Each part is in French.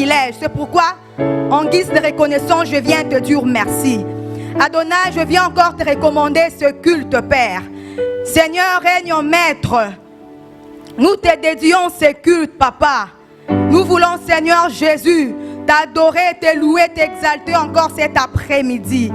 privilège. C'est pourquoi, en guise de reconnaissance, je viens te dire merci. Adonai, je viens encore te recommander ce culte, Père. Seigneur, règne en maître. Nous te dédions ce culte, Papa. Nous voulons, Seigneur Jésus, t'adorer, te louer, t'exalter encore cet après-midi.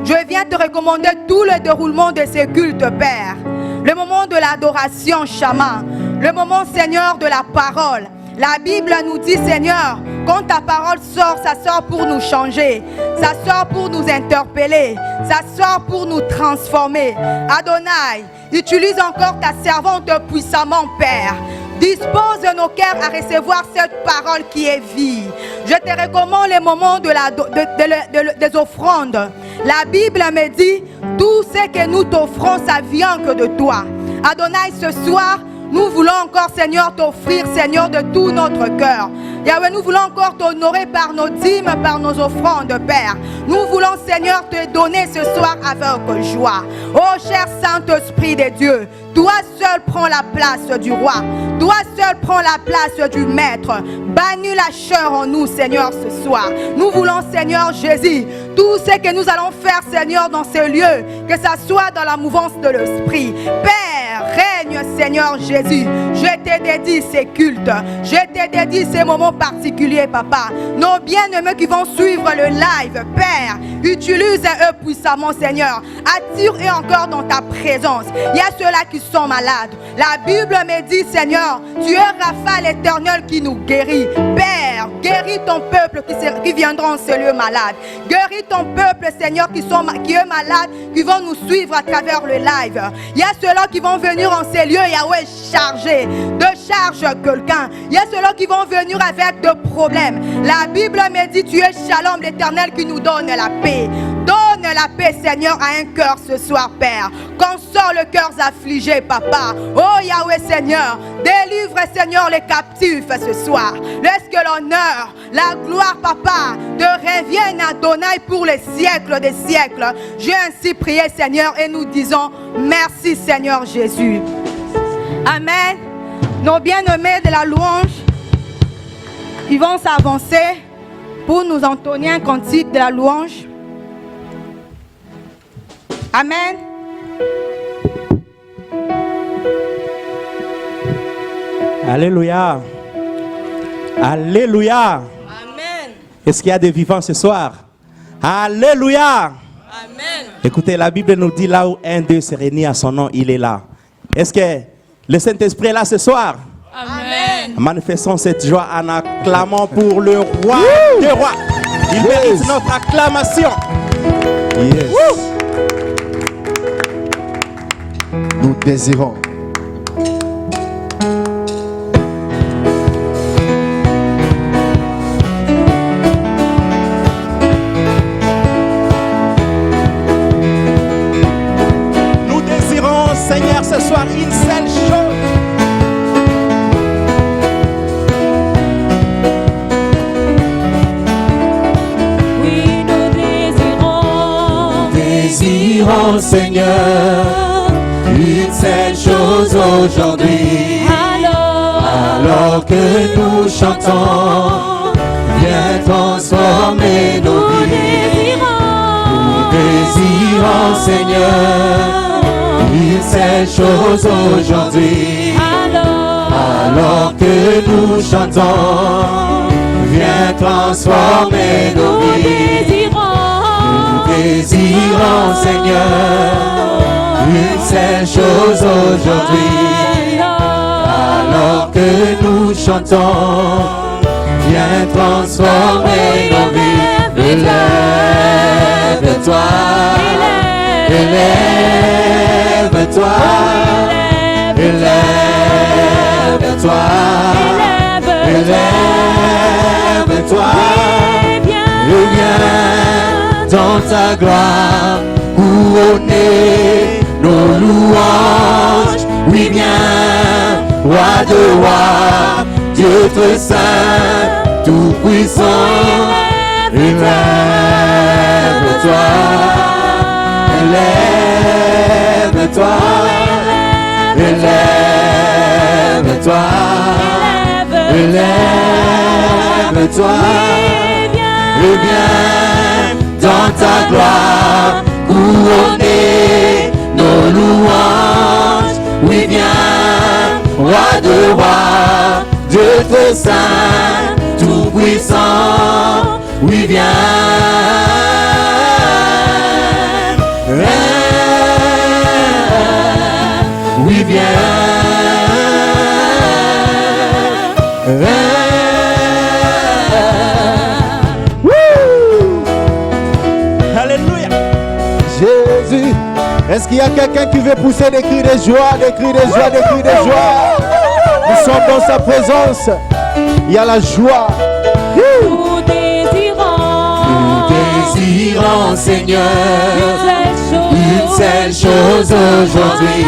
Je viens te recommander tout le déroulement de ce culte, Père. Le moment de l'adoration, Shama. Le moment, Seigneur, de la parole. La Bible nous dit, Seigneur, quand ta parole sort, ça sort pour nous changer. Ça sort pour nous interpeller. Ça sort pour nous transformer. Adonai, utilise encore ta servante puissamment, Père. Dispose nos cœurs à recevoir cette parole qui est vie. Je te recommande les moments des offrandes. La Bible me dit, tout ce que nous t'offrons, ça vient que de toi. Adonai, ce soir, nous voulons encore, Seigneur, t'offrir, Seigneur, de tout notre cœur. Yahweh, nous voulons encore t'honorer par nos dîmes, par nos offrandes, Père. Nous voulons, Seigneur, te donner ce soir avec joie. Oh, cher Saint-Esprit de Dieu, toi seul prends la place du roi. Toi seul prends la place du maître. Bannis la chair en nous, Seigneur, ce soir. Nous voulons, Seigneur Jésus, tout ce que nous allons faire, Seigneur, dans ce lieu, que ça soit dans la mouvance de l'Esprit. Père, règne, Seigneur Jésus. Je te dédie ces cultes. Je te dédie ces moments particuliers, Papa. Nos bien-aimés qui vont suivre le live, Père, utilise-eux puissamment, Seigneur. Attire-eux encore dans ta présence. Il y a ceux-là qui sont malades. La Bible me dit, Seigneur, tu es Rapha l'Éternel qui nous guérit. Père, guéris ton peuple qui viendra en ce lieu malade. Guéris ton peuple, Seigneur, qui est malade, qui vont nous suivre à travers le live. Il y a ceux-là qui vont venir en ces lieux, Yahweh, chargés. De charge quelqu'un. Il y a ceux-là qui vont venir avec des problèmes. La Bible me dit, tu es Shalom l'Éternel qui nous donne la paix. Donne la paix, Seigneur, à un cœur ce soir, Père. Console le cœur affligé, Papa. Oh Yahweh, Seigneur, délivre, Seigneur, les captifs ce soir. Laisse que l'honneur, la gloire, Papa, te revienne à Adonai pour les siècles des siècles. J'ai ainsi prié, Seigneur, et nous disons merci, Seigneur Jésus. Amen. Nos bien-aimés de la louange, ils vont s'avancer pour nous entonner un cantique de la louange. Amen. Alléluia. Alléluia. Amen. Est-ce qu'il y a des vivants ce soir? Alléluia. Amen. Écoutez, la Bible nous dit là où un Dieu s'est réuni à son nom, il est là. Est-ce que le Saint-Esprit est là ce soir? Amen. Manifestons cette joie en acclamant pour le roi des rois. Il mérite notre acclamation. Yes. Nous désirons. Nous désirons, Seigneur, ce soir une seule chose. Oui, nous désirons, Seigneur, une seule chose aujourd'hui. Alors que nous chantons, viens transformer nos vies. Nous désirons, Seigneur, une seule chose aujourd'hui. Alors que nous chantons, viens transformer nos vies. Nous désirons, Seigneur, une seule chose aujourd'hui. Alors que nous chantons, viens transformer nos vies. Élève-toi, élève-toi, élève-toi, élève-toi, et viens dans ta gloire couronner nos louanges. Oui, viens, roi de rois, Dieu très saint, tout puissant. Élève-toi, élève-toi, élève-toi, élève-toi. Lève-toi et viens dans ta gloire couronner nos louanges. Oui, viens, roi de rois, Dieu très saint, tout puissant. Oui, viens. Oui, viens. Alléluia. Jésus. Est-ce qu'il y a quelqu'un qui veut pousser des cris de joie, des cris de joie, des cris de joie? Nous sommes dans sa présence. Il y a la joie. Nous Désirons, Seigneur, une seule chose aujourd'hui.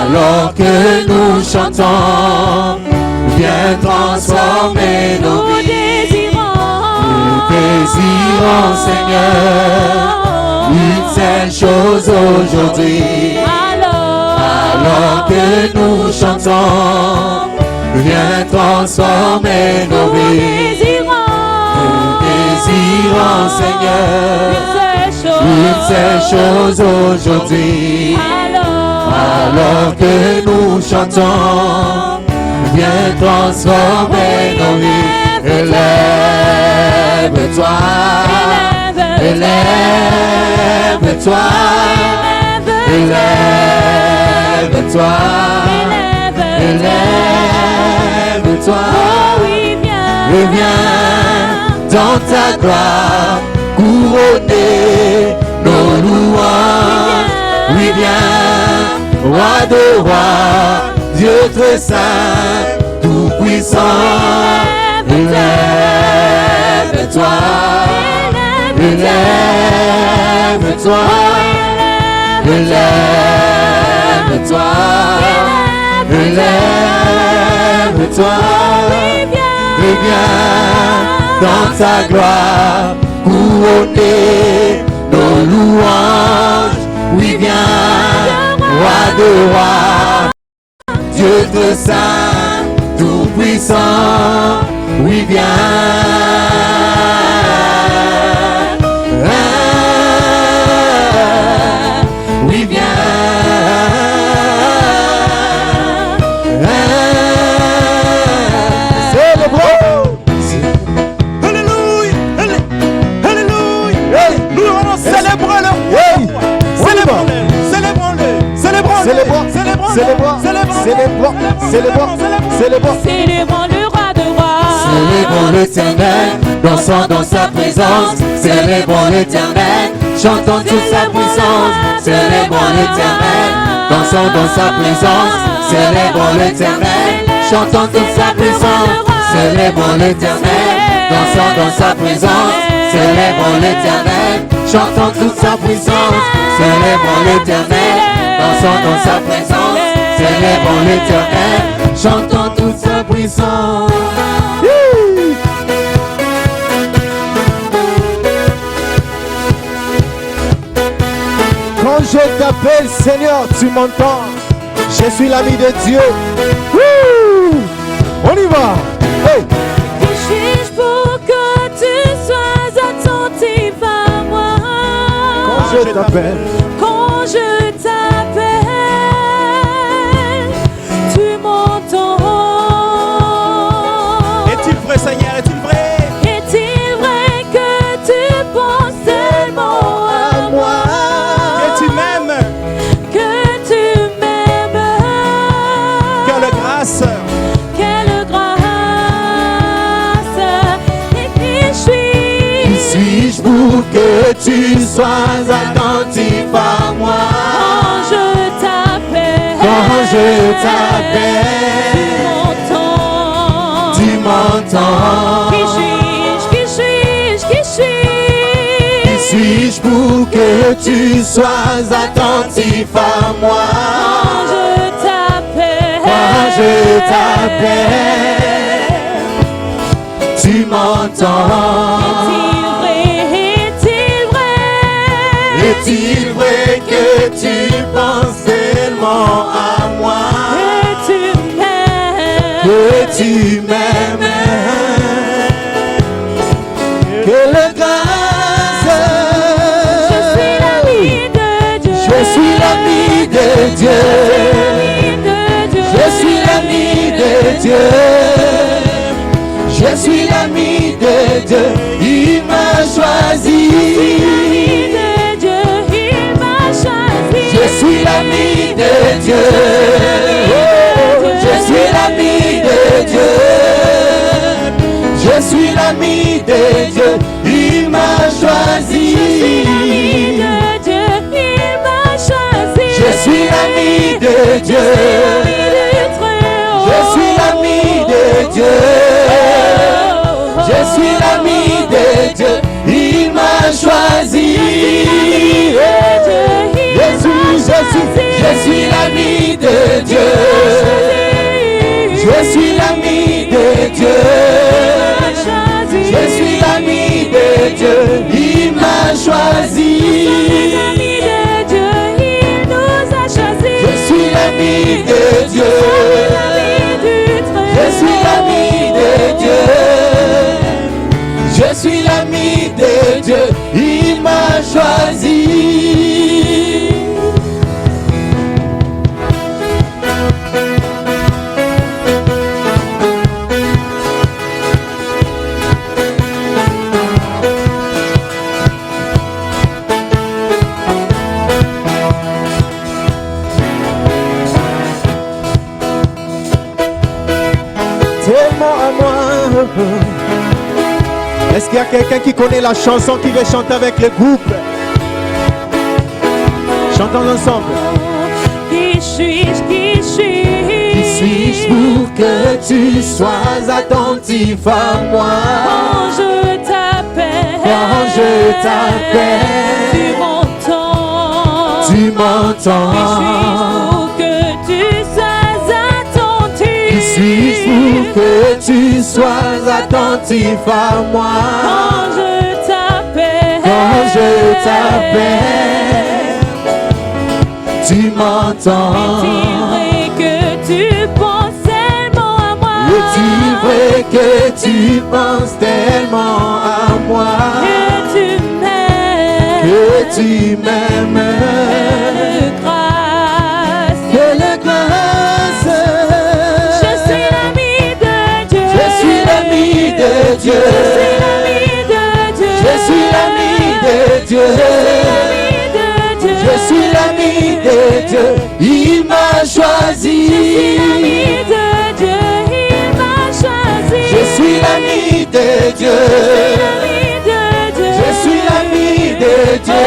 Alors que nous chantons, viens transformer nos vies. Nous désirons, Seigneur, une seule chose aujourd'hui. Alors que nous chantons, viens transformer nos vies. Désirons, Seigneur, une seule chose aujourd'hui. Alors que nous chantons, viens transformer nos vies. Élève-toi, élève-toi, élève-toi, élève-toi, et viens dans ta gloire couronner nos louanges. Oui, viens, roi de rois, Dieu très saint, tout puissant. Élève-toi, élève-toi, élève-toi, élève-toi, et viens dans ta gloire couronner nos louanges. Oui, viens, roi de rois, Dieu très saint, tout puissant. Oui, viens. Oui, viens. Célébrons. Alléluia. Alléluia. Nous allons célébrer le roi. Célébrons-le. Célébrons-le. Célébrons-le. Célébrons le roi de rois. Célébrons l'Éternel, dansons dans sa présence. Célébrons l'Éternel, chantons toute sa puissance. Célébrons l'Éternel, dansons dans sa présence. Célébrons l'Éternel, chantons toute sa puissance. Célébrons l'Éternel, dansons dans sa présence. Célébrons l'Éternel, chantons toute sa puissance. Célébrons l'Éternel, dansons dans sa présence. Célébrons l'Éternel, chantons toute sa puissance. Quand je t'appelle Seigneur, tu m'entends. Je suis l'ami de Dieu. Wouh! On y va. Hey! Qui suis-je pour que tu sois attentif à moi? Quand je t'appelle, Quand je t'appelle, tu m'entends. Est-il vrai, Seigneur? Est-il vrai? Est-il vrai que tu penses tellement à moi? Que tu m'aimes? Que tu m'aimes? Quelle grâce! Quelle grâce! Et qui Qui suis-je pour que tu sois attentif à moi? quand je t'appelle, Quand je t'appelle, tu m'entends. tu m'entends. Qui suis-je? Qui suis-je? Qui suis-je? Qui suis-je pour que tu sois attentif à moi? Quand je t'appelle, Quand je t'appelle, tu m'entends. Est-il vrai? Est-il vrai? Est-il vrai que tu penses tellement à moi? Que tu m'aimes? Que tu m'aimes? Dieu. Je suis l'ami de Dieu. Je suis l'ami de Dieu. Il m'a choisi. Je suis l'ami de Dieu. Je suis l'ami de Dieu. Je suis l'ami de Dieu. Il m'a choisi. Je suis l'ami de Dieu. Je suis l'ami de Dieu. Je suis l'ami de Dieu. Il m'a choisi. Je suis l'ami de Dieu. Je suis l'ami de Dieu. Je suis l'ami de Dieu. Il m'a choisi. Je suis l'ami de Dieu. Je suis l'ami de Dieu. Je suis l'ami de Dieu. Il m'a choisi. Est-ce qu'il y a quelqu'un qui connaît la chanson qui veut chanter avec le groupe? Chantons ensemble. Qui suis-je Qui suis-je pour que tu sois attentif à moi? quand je t'appelle? Quand je t'appelle, Tu m'entends. tu m'entends. Pour que tu sois attentif. Qui suis-je pour que tu sois attentif à moi? Quand je t'appelle. Quand je t'appelle, tu m'entends. Est-il vrai que tu penses tellement à moi? Est-il vrai que tu penses tellement à moi? Que tu m'aimes. Que tu m'aimes. Quelle grâce. Je suis l'ami de Dieu. Je suis l'ami de Dieu. Je suis l'ami de Dieu. Je suis l'ami de Dieu. Il m'a choisi. Je suis l'ami de Dieu. Je suis l'ami de Dieu.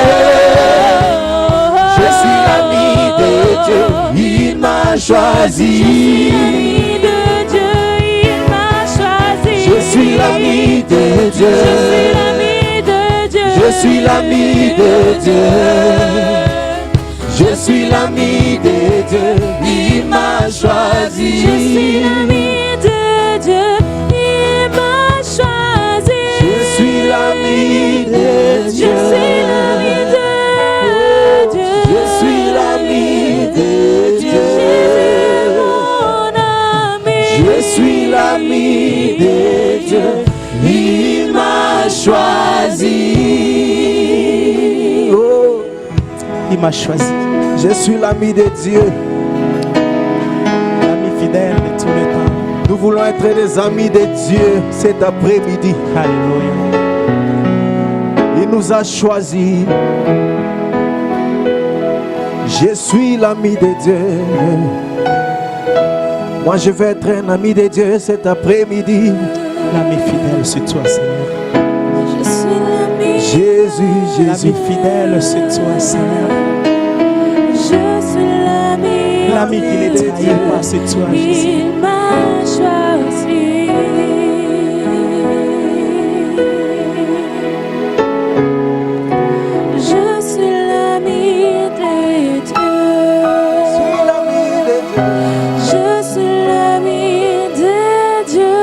Je suis l'ami de Dieu. Il m'a choisi. Je suis l'ami de Dieu. Je suis l'ami de Dieu. Je suis l'ami de Dieu. Il m'a choisi. Je suis l'ami de Dieu, il m'a choisi. Je suis l'ami de Dieu. Je suis l'ami de Dieu. Je suis l'ami de Dieu. Jésus, mon ami. Je suis l'ami de Dieu. Il m'a choisi. Oh, Il m'a choisi. je suis l'ami de Dieu. L'ami fidèle de tout le temps. Nous voulons être des amis de Dieu cet après-midi. Alléluia. Il nous a choisis. Je suis l'ami de Dieu. Moi, je vais être un ami de Dieu cet après-midi. L'ami fidèle, c'est toi, Seigneur. Je suis l'ami. Jésus, Jésus. L'ami fidèle, c'est toi, Seigneur. Je suis l'ami. L'ami qui ne trahit pas, c'est toi, Jésus. Il m'a choisi. Je suis l'ami de Dieu. Je suis l'ami de Dieu.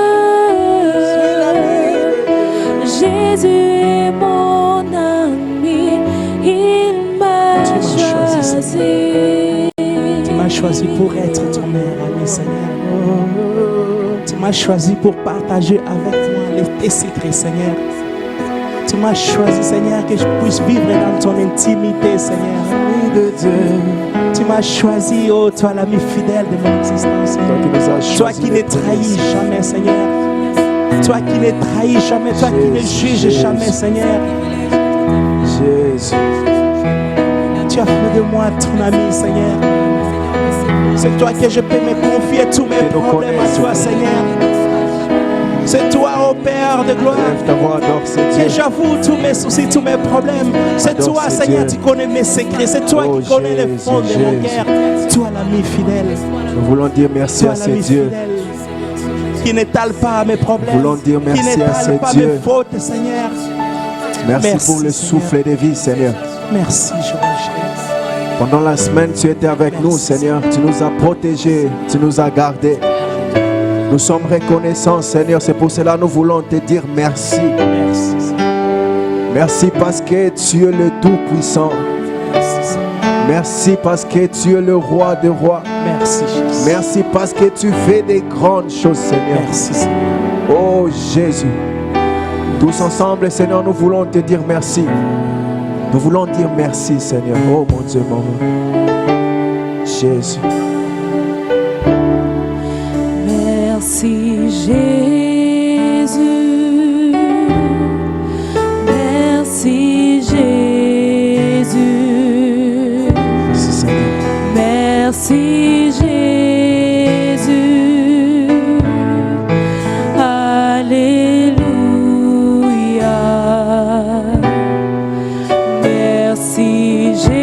Jésus est mon ami. Il m'a choisi. Tu m'as choisi pour être ton meilleur ami, Seigneur. Tu m'as choisi pour partager avec moi tes secrets, Seigneur. Tu m'as choisi, Seigneur, que je puisse vivre dans ton intimité, Seigneur. de Dieu. Tu m'as choisi, oh, toi l'ami fidèle de mon existence. Toi qui ne trahis jamais, Seigneur. Toi qui ne trahis jamais, toi qui ne juges jamais, Seigneur. Jésus. Tu as fait de moi ton ami, Seigneur. C'est toi que je peux me confier tous mes problèmes à toi, Seigneur. C'est toi, ô Père de gloire, Lève ta voix, adore ce Dieu. que j'avoue tous mes soucis, tous mes problèmes. C'est Adore toi, ce Seigneur, Dieu. tu connais mes secrets. C'est toi Oh, qui connais les fonds de mon Jésus. cœur. Toi, l'ami fidèle. Nous voulons dire merci Toi, à ce l'ami Dieu. fidèle. Qui n'étale pas mes problèmes. Nous voulons dire Qui merci à n'étale ce pas Dieu. mes fautes, Seigneur. Merci Merci, pour le Seigneur. souffle de vie, Seigneur. Merci, Jésus. Pendant la semaine, tu étais avec nous, Seigneur. Tu nous as protégés, tu nous as gardés. Nous sommes reconnaissants, Seigneur. C'est pour cela que nous voulons te dire merci. Merci, Seigneur. Merci parce que tu es le Tout-Puissant. Merci, Seigneur. Merci parce que tu es le Roi des rois. Merci, Jésus. Merci parce que tu fais des grandes choses, Seigneur. Merci, Seigneur. Oh Jésus. Tous ensemble, Seigneur, nous voulons te dire merci. Nous voulons dire merci, Seigneur. Oh mon Dieu, mon Dieu. Jésus. Merci Jésus, merci Jésus, Merci, Seigneur. merci Jésus, Alléluia, merci Jésus,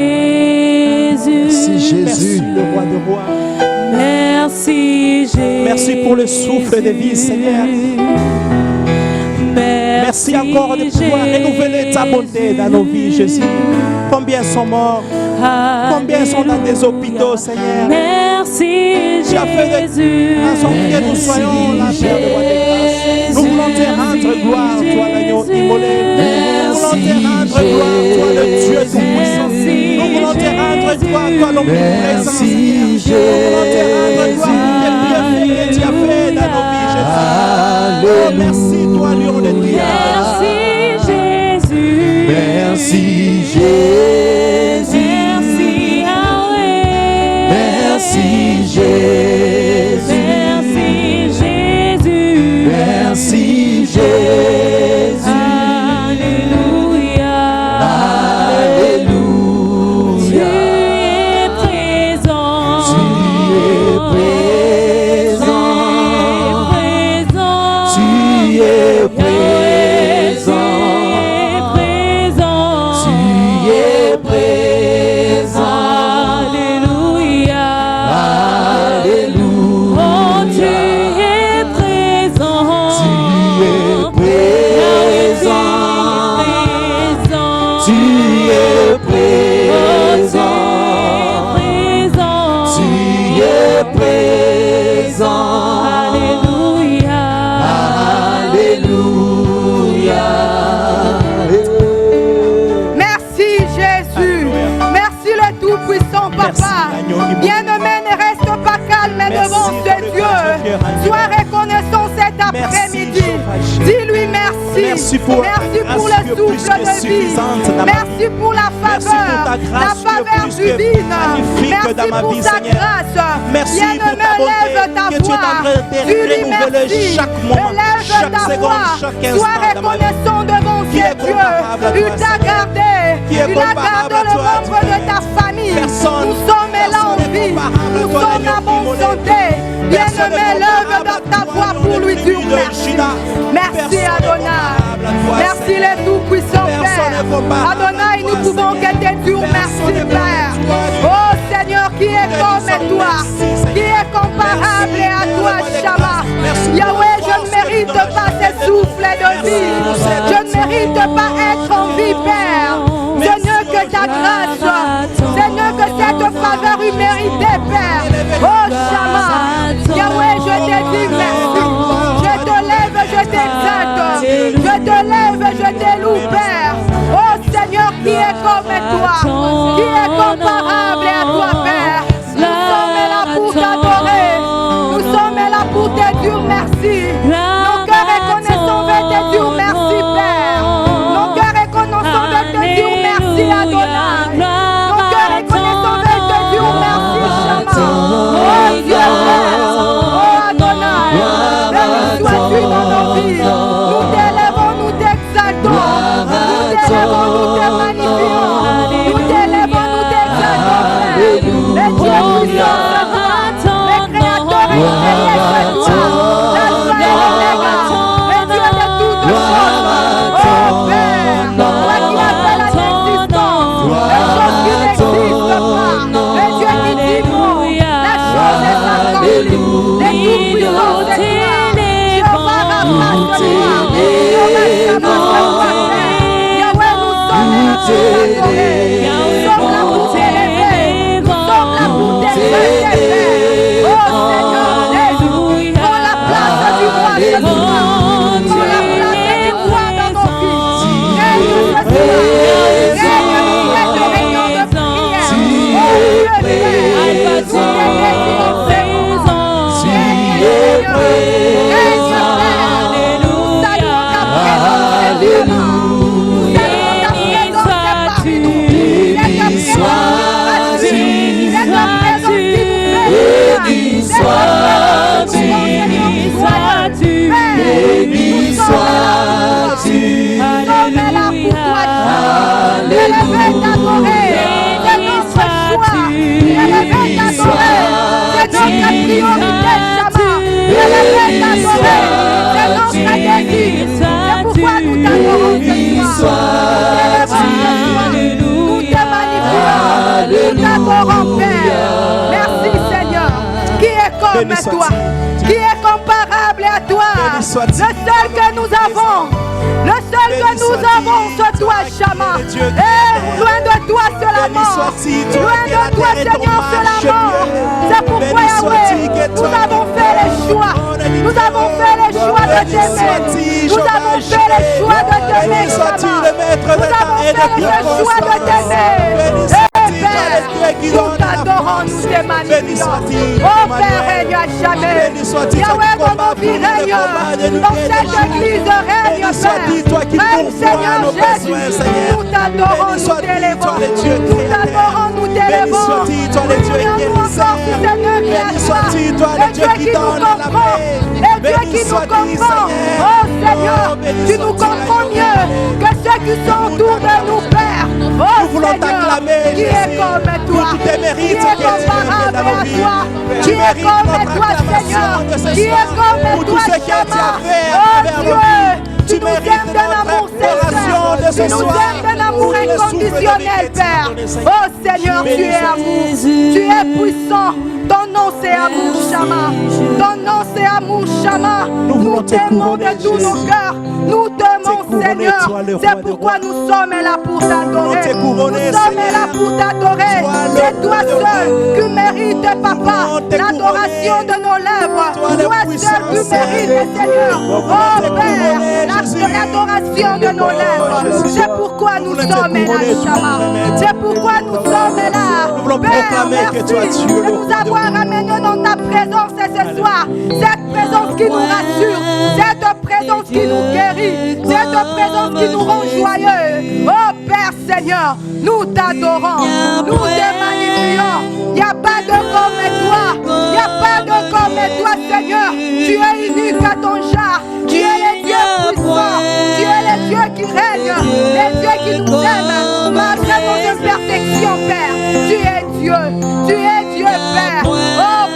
Merci, Jésus. Merci, le roi de rois. merci Jésus. Merci pour le souffle de vie, Seigneur. Merci encore de pouvoir renouveler ta bonté dans nos vies, Jésus. Combien sont morts? Combien sont dans des hôpitaux, Seigneur? Merci Tu as fait de Jésus. à son que nous soyons la terre de voie de grâce. Nous voulons te rendre gloire, toi l'agneau immolé. Nous voulons te rendre gloire, toi le Dieu tout-puissant. Nous voulons te rendre gloire, toi l'omniprésent, Seigneur. Nous voulons te rendre gloire pour les bienfaits que tu as fait dans nos vies, Jésus. Oh, merci, toi, lion de Dieu. Merci Jésus. Merci, Jésus. Merci Yahweh. Merci, Jésus. Merci Jésus. Merci, Jésus. Alléluia. Tu Alléluia. es présent. Tu es présent. Tu es présent. Tu es présent. Alléluia. Alléluia. Oh, tu es présent. Tu es présent. Tu es présent. Tu es présent. Alléluia. Alléluia. Merci Jésus. Merci le Tout-Puissant Merci, Papa. l'agneau immolé. Bien-aimé, ne reste pas calme Merci devant de ce le Dieu. faire, Dieu. Sois reconnaissant cet Merci, après-midi. Jehovah Jireh. Dis-lui merci. Merci pour Merci ta pour grâce le qui est plus souffle que de vie. suffisante dans ma Merci pour la Merci pour faveur. ta La grâce qui est faveur plus que divine. magnifique Merci dans ma pour vie, ta Seigneur. grâce. Merci pour Bien-aimé, ta bonté lève ta que tu es en voix. train de Dis-lui renouveler merci. chaque moment, Lève chaque ta seconde, voix. chaque Sois instant de ma vie. reconnaissant devant Qui ce est Dieu. comparable à Il toi, t'a Seigneur? gardé. Qui est Il a comparable gardé à le toi, membre de Seigneur? ta famille. Personne. Nous sommes là en Personne n'est vie. comparable à Nous toi, sommes l'agneau à bonne immolé. santé. Personne Bien-aimé, n'est lève comparable à ta toi, voix lion pour de lui tribu dire de merci. Juda. Merci Personne n'est Adonai. comparable à toi, Merci Seigneur. les tout-puissants Personne n'est Père. comparable à Adonai, toi, nous pouvons que Seigneur. te dire merci Personne n'est Père. comme toi, Dieu. Oh Seigneur, qui est Nous comme disons toi, merci, Seigneur. qui est comparable Merci à pour toi, le bonheur Shama. de grâce. Merci Yahweh, pour la je force ne que tu mérite donnes à pas chacun ces de nous. souffles de Merci vie. pour cette Je ne mérite pas être en vie, Père. Seigneur, que ta grâce, Seigneur, que cette faveur méritée, Père. Oh Shama, Yahweh, je te dis merci. Je te lève, je t'exalte. Je te lève, je te loue, Père. Oh Seigneur, qui est comme toi, qui est comparable à toi, Père. Nous sommes là pour t'adorer. Nous sommes là pour te dire merci. Nos cœurs reconnaissants veulent te dire merci, Père. Nos cœurs élevé, t'adorer. C'est notre choix. Élevé, t'adorer. C'est notre priorité, Shama. Élevé, t'adorer. C'est notre désir. C'est pourquoi nous t'adorons ce soir. Nous te magnifions. Nous t'adorons, Père. Merci, Seigneur. Qui est comme toi? Qui est comparable à toi? Le seul que nous avons. Le seul que nous avons, c'est toi, Shama. Et loin de toi, c'est la mort. Loin de toi, Seigneur, c'est la mort. C'est pourquoi, Yahweh, nous avons fait le choix. Nous avons fait le choix de t'aimer. Nous avons fait le choix de t'aimer, Shama. Nous avons fait le choix de t'aimer. Père, nous t'adorons, nous te magnifions. Oh Père, règne à jamais. Yahweh, dans nos vies, règne. Dans cette église, règne, Père. Règne, Seigneur Jésus. Nous t'adorons, nous t'élèvons. Nous t'adorons, nous t'élèvons. Nous prions encore, Seigneur, qui est toi. Le Dieu qui nous comprend. Le Dieu qui nous comprend. Oh Seigneur, tu nous comprends mieux que ceux qui sont autour de nous, Père. Oh Seigneur, qui est comme toi, qui est comparable à toi, qui est comme toi, Seigneur, qui est comme toi, Shama. Oh Dieu, tu nous aimes d'un amour sincère, tu nous aimes d'un amour inconditionnel, Père. Oh Seigneur, tu es amour, tu es puissant. Ton nom c'est amour, Shama. Ton nom c'est amour, Shama. Nous t'aimons de tous nos cœurs. Nous t'aimons, Seigneur. C'est pourquoi nous sommes là pour t'adorer. Nous sommes là pour t'adorer. C'est toi seul qui mérites, Papa, l'adoration de nos lèvres. Toi seul qui mérites, Seigneur. Oh Père, l'adoration de nos lèvres. C'est pourquoi nous sommes là, Shama. C'est pourquoi nous sommes là. Père, merci de nous avoir ramenés dans ta présence ce soir. Cette présence qui nous rassure. Cette présence qui nous guérit. Cette présence qui nous rend joyeux. Oh Père Seigneur, nous t'adorons. Nous te magnifions. Il n'y a pas de comme toi. Il n'y a pas de comme toi, Seigneur. Tu es unique à ton genre. Tu es le Dieu puissant. Tu es le Dieu qui règne. Le Dieu qui nous aime. Malgré nos imperfections, Père. Tu es Dieu. Tu es Dieu, Père. Oh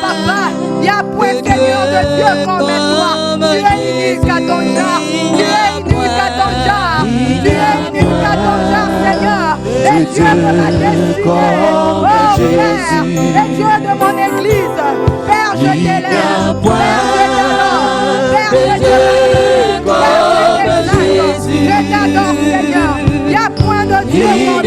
Papa, il n'y a point Seigneur de Dieu comme toi. Tu es unique à ton genre. Tu es unique à ton genre. Tu es unique à ton genre, Seigneur. Le Dieu de ma destinée. Oh Père, le Dieu de mon église. Père, je t'élève. Père, je t'adore. Père, je t'élève. Père, je t'exalte. Je t'adore, Seigneur. Il n'y a point de Dieu comme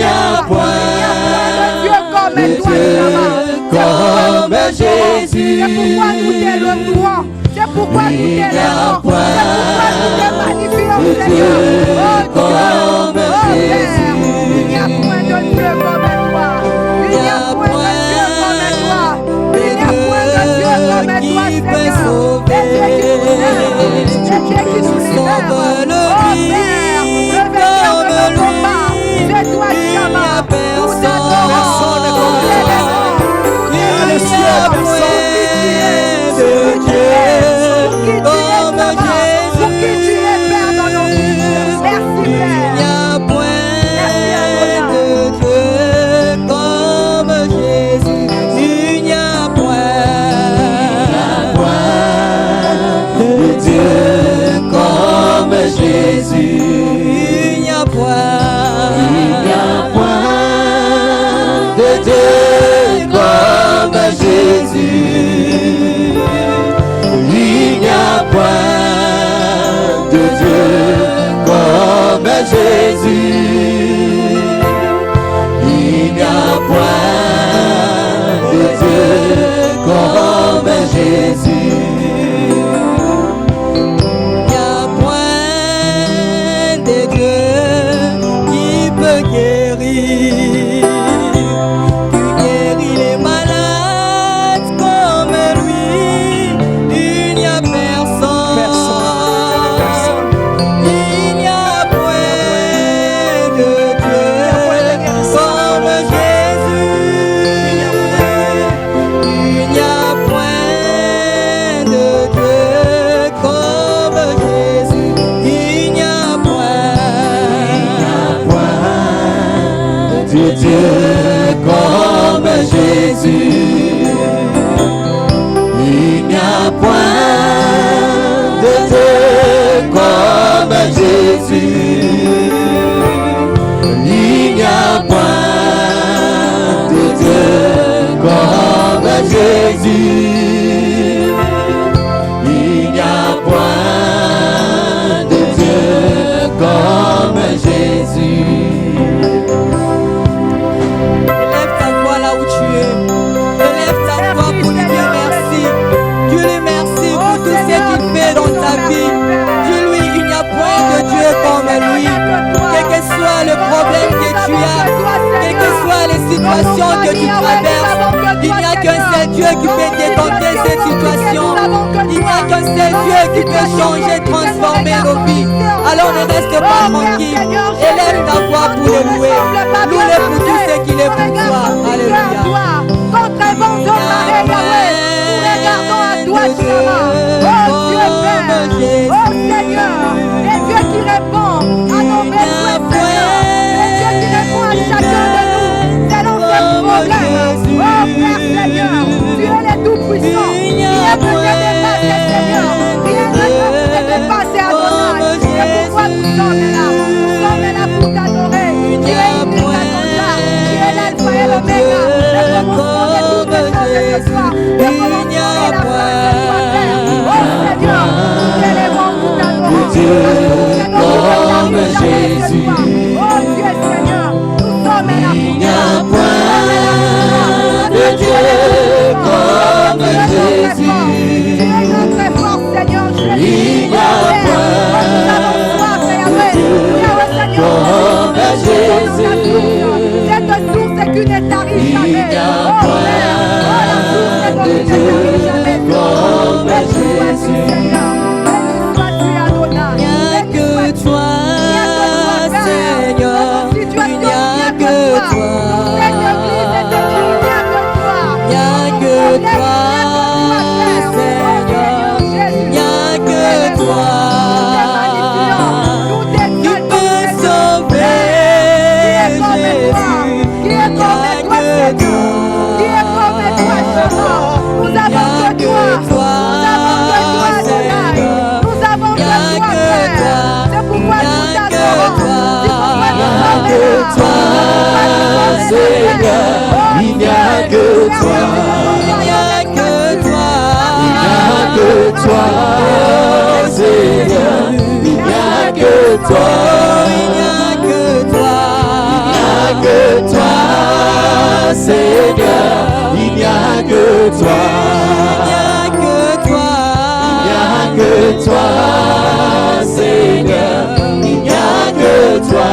toi. Il n'y a point de Dieu comme toi, Shama. Comme Jésus. C'est pourquoi nous t'élevons. C'est pourquoi nous t'élèvons. C'est pourquoi nous te magnifions, Seigneur. Oh Dieu, oh Père, il n'y a point de Dieu comme toi. Il n'y a point de Dieu comme toi. Il n'y a point de Dieu comme toi, Seigneur. Les dieux qui nous aiment, les dieux qui nous libèrent. Oh Père, le vainqueur de nos combats, c'est toi, Shama. Nous t'adorons, nous t'élèvons. Pour qui tu es, Père, dans nos vies. Merci, Père. de Dieu comme Jésus. Il n'y a point de Dieu comme Jésus. Il n'y a point de Dieu comme Jésus. Il n'y a point de Dieu comme Jésus. Élève ta voix là où tu es. Élève ta voix pour lui dire merci. Dis-lui merci pour tout ce qu'il fait dans ta vie. Dis-lui, il n'y a point de Dieu comme lui. Quel que soit le problème que tu as, quelles que soient les situations que tu traverses, il n'y a qu'un seul Dieu qui peut décanter cette situation. Il n'y a qu'un seul Dieu qui peut changer, transformer nos vies. Alors ne reste pas tranquille. Élève ta voix pour le louer. Loue-le pour tout ce qu'il est pour toi. Alléluia. Regardons à toi, oh Dieu Père, oh Seigneur, les dieux qui répondent à nos besoins, les dieux qui répondent à chacun de nous, selon ses problèmes. Oh Père Seigneur, tu es le Tout-Puissant, rien ne peut te dépasser, Seigneur, rien ne peut te dépasser, Adonai. C'est pourquoi nous sommes là pour t'adorer. Tu es inébranlable, tu es l'alpha et l'oméga, le commencement de toutes les choses de ce soir. Comme Jésus, oh Dieu Seigneur, nous sommes là il n'y a point de Dieu comme Jésus. Tu es notre force, Seigneur, Il n'y a point de Dieu comme Jésus. cette source qui ne tarit jamais. Il n'y a Oh Père, oh la source qui ne tarit jamais. comme Jésus, Seigneur. Toi, Seigneur, il n'y a que toi. Il n'y a que toi, Seigneur, il n'y a que toi. Qui peut sauver Jésus? Il n'y a que toi. Nous avons que toi. Seigneur, il n'y a que toi, Il n'y a que toi, il n'y a que toi, Seigneur, il n'y a que toi, il n'y a que toi, il n'y a que toi, Seigneur, il n'y a que toi, il n'y a que toi, il n'y a que toi, Seigneur, il n'y a que toi.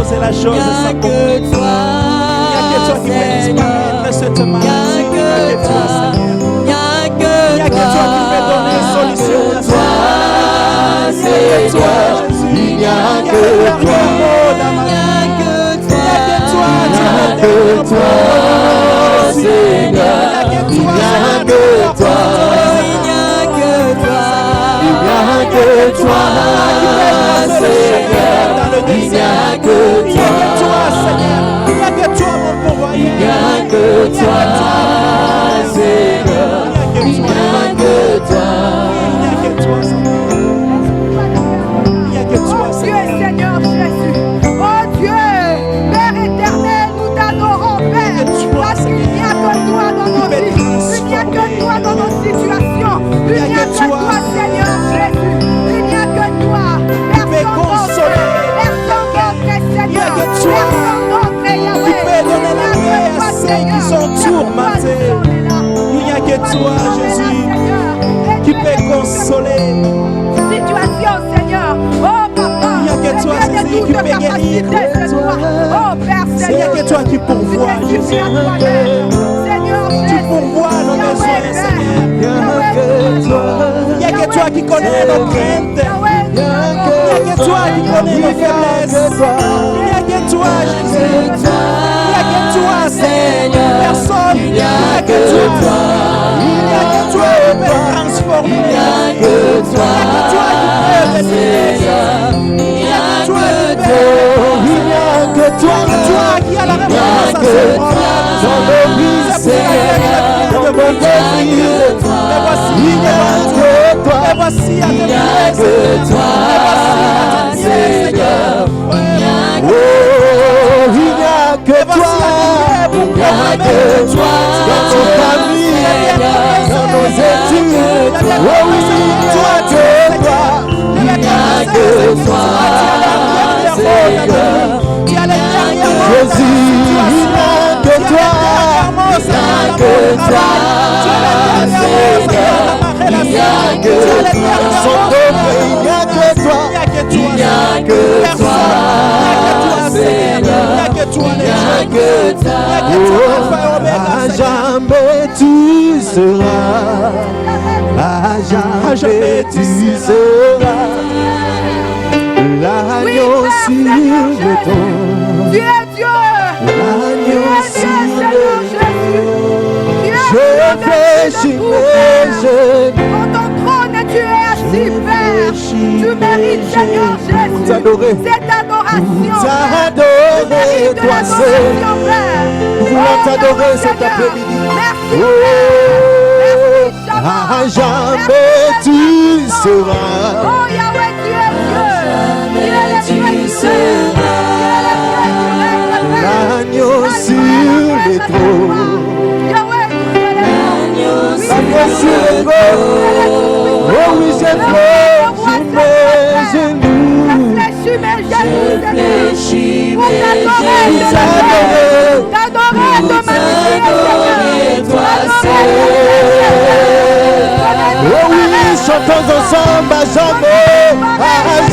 C'est la chose de s'accomplir. Il n'y a que toi qui fais disparaître cette maladie. Il n'y a que toi, Seigneur. Il n'y a que toi qui fais donner une solution à ça. Il n'y a que toi, Jésus. Il n'y a que toi. Il n'y a que toi. Il n'y a que toi, Seigneur. Il n'y a que toi. il n'y a que toi. Il n'y a que toi, Seigneur. Il n'y a que Il n'y a que toi, Seigneur. Il n'y a que toi, mon pourvoyeur. Il n'y a que toi, Seigneur. Il n'y a que toi. Il n'y a que toi, Seigneur. Il n'y a que toi, Dieu Seigneur. Seigneur Jésus. Oh Dieu, Père éternel, nous t'adorons, Père, parce qu'il n'y a que toi dans nos vies. Il n'y a que toi dans nos situations. Il n'y a que toi, Seigneur Jésus. Il n'y a que toi. Personne d'autre, Seigneur. Personne d'autre, Yahweh. Tu peux donner la paix à ceux qui sont tourmentés. Il n'y a que toi, Jésus, qui peut consoler. Situation, Seigneur. Oh Papa. Il n'y a que toi, Jésus, qui peut guérir. Oh Père, Il n'y a Seigneur. que toi qui pourvois, Jésus. Seigneur, Tu pourvois nos besoins, Seigneur. Il n'y a que toi qui connais nos craintes. Il n'y a que toi qui connais nos faiblesses. Il n'y a que toi, Jésus. Il n'y a que toi, Seigneur. Personne. Il n'y a que toi. Il n'y a que toi qui peut transformer. Il n'y a que toi qui peut délivrer. Il n'y a que toi qui peut. Il n'y a que toi qui a la réponse à ce problème. Dans nos vies, Seigneur. De mon désir. Et voici, il n'y a que toi. Et voici à tes pieds. Seigneur. Oh, il n'y a que toi. Il n'y a que toi. Dans nos familles, dans nos études. Oh oui, toi, tu es toi. Il n'y a que toi. Seigneur. Jésus, il n'y a que toi. Il n'y a que toi. Seigneur. Il n'y a que toi. Il n'y a que toi. Il n'y a que toi. Seigneur. Il n'y a que toi. À jamais tu seras. À jamais tu seras. L'agneau sur le trône. Tu es Dieu. L'agneau sur le trône. Je fléchis mes genoux. Dans ton trône, tu es assis, Père. Tu mérites, Seigneur Jésus, t'adorer. cette adoration. T'adorer, toi seul. Nous voulons t'adorer cet après-midi. Merci, Oh, Père. à jamais tu seras. Oh, Yahweh, tu es Dieu. Tu es le L'agneau sur le trône. L'agneau sur le trône. Oh oui, je fléchis mes genoux. Pour t'adorer, te magnifier, toi seul. Oh oui, chantons ensemble à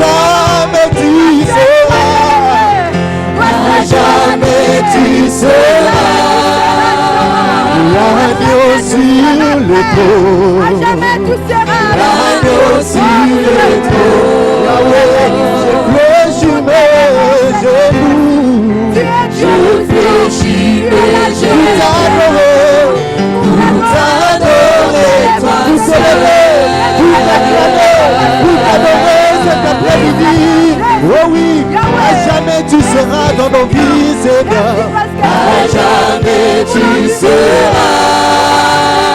jamais tu seras. À jamais tu seras. L'agneau sur le trône. L'agneau sur le trône. Yahweh, je fléchis mes genoux. Je fléchis mes genoux. Pour t'adorer, toi seul. Pour t'adorer cet après-midi. Oh oui, à jamais tu seras dans nos vies, Seigneur. À jamais tu seras.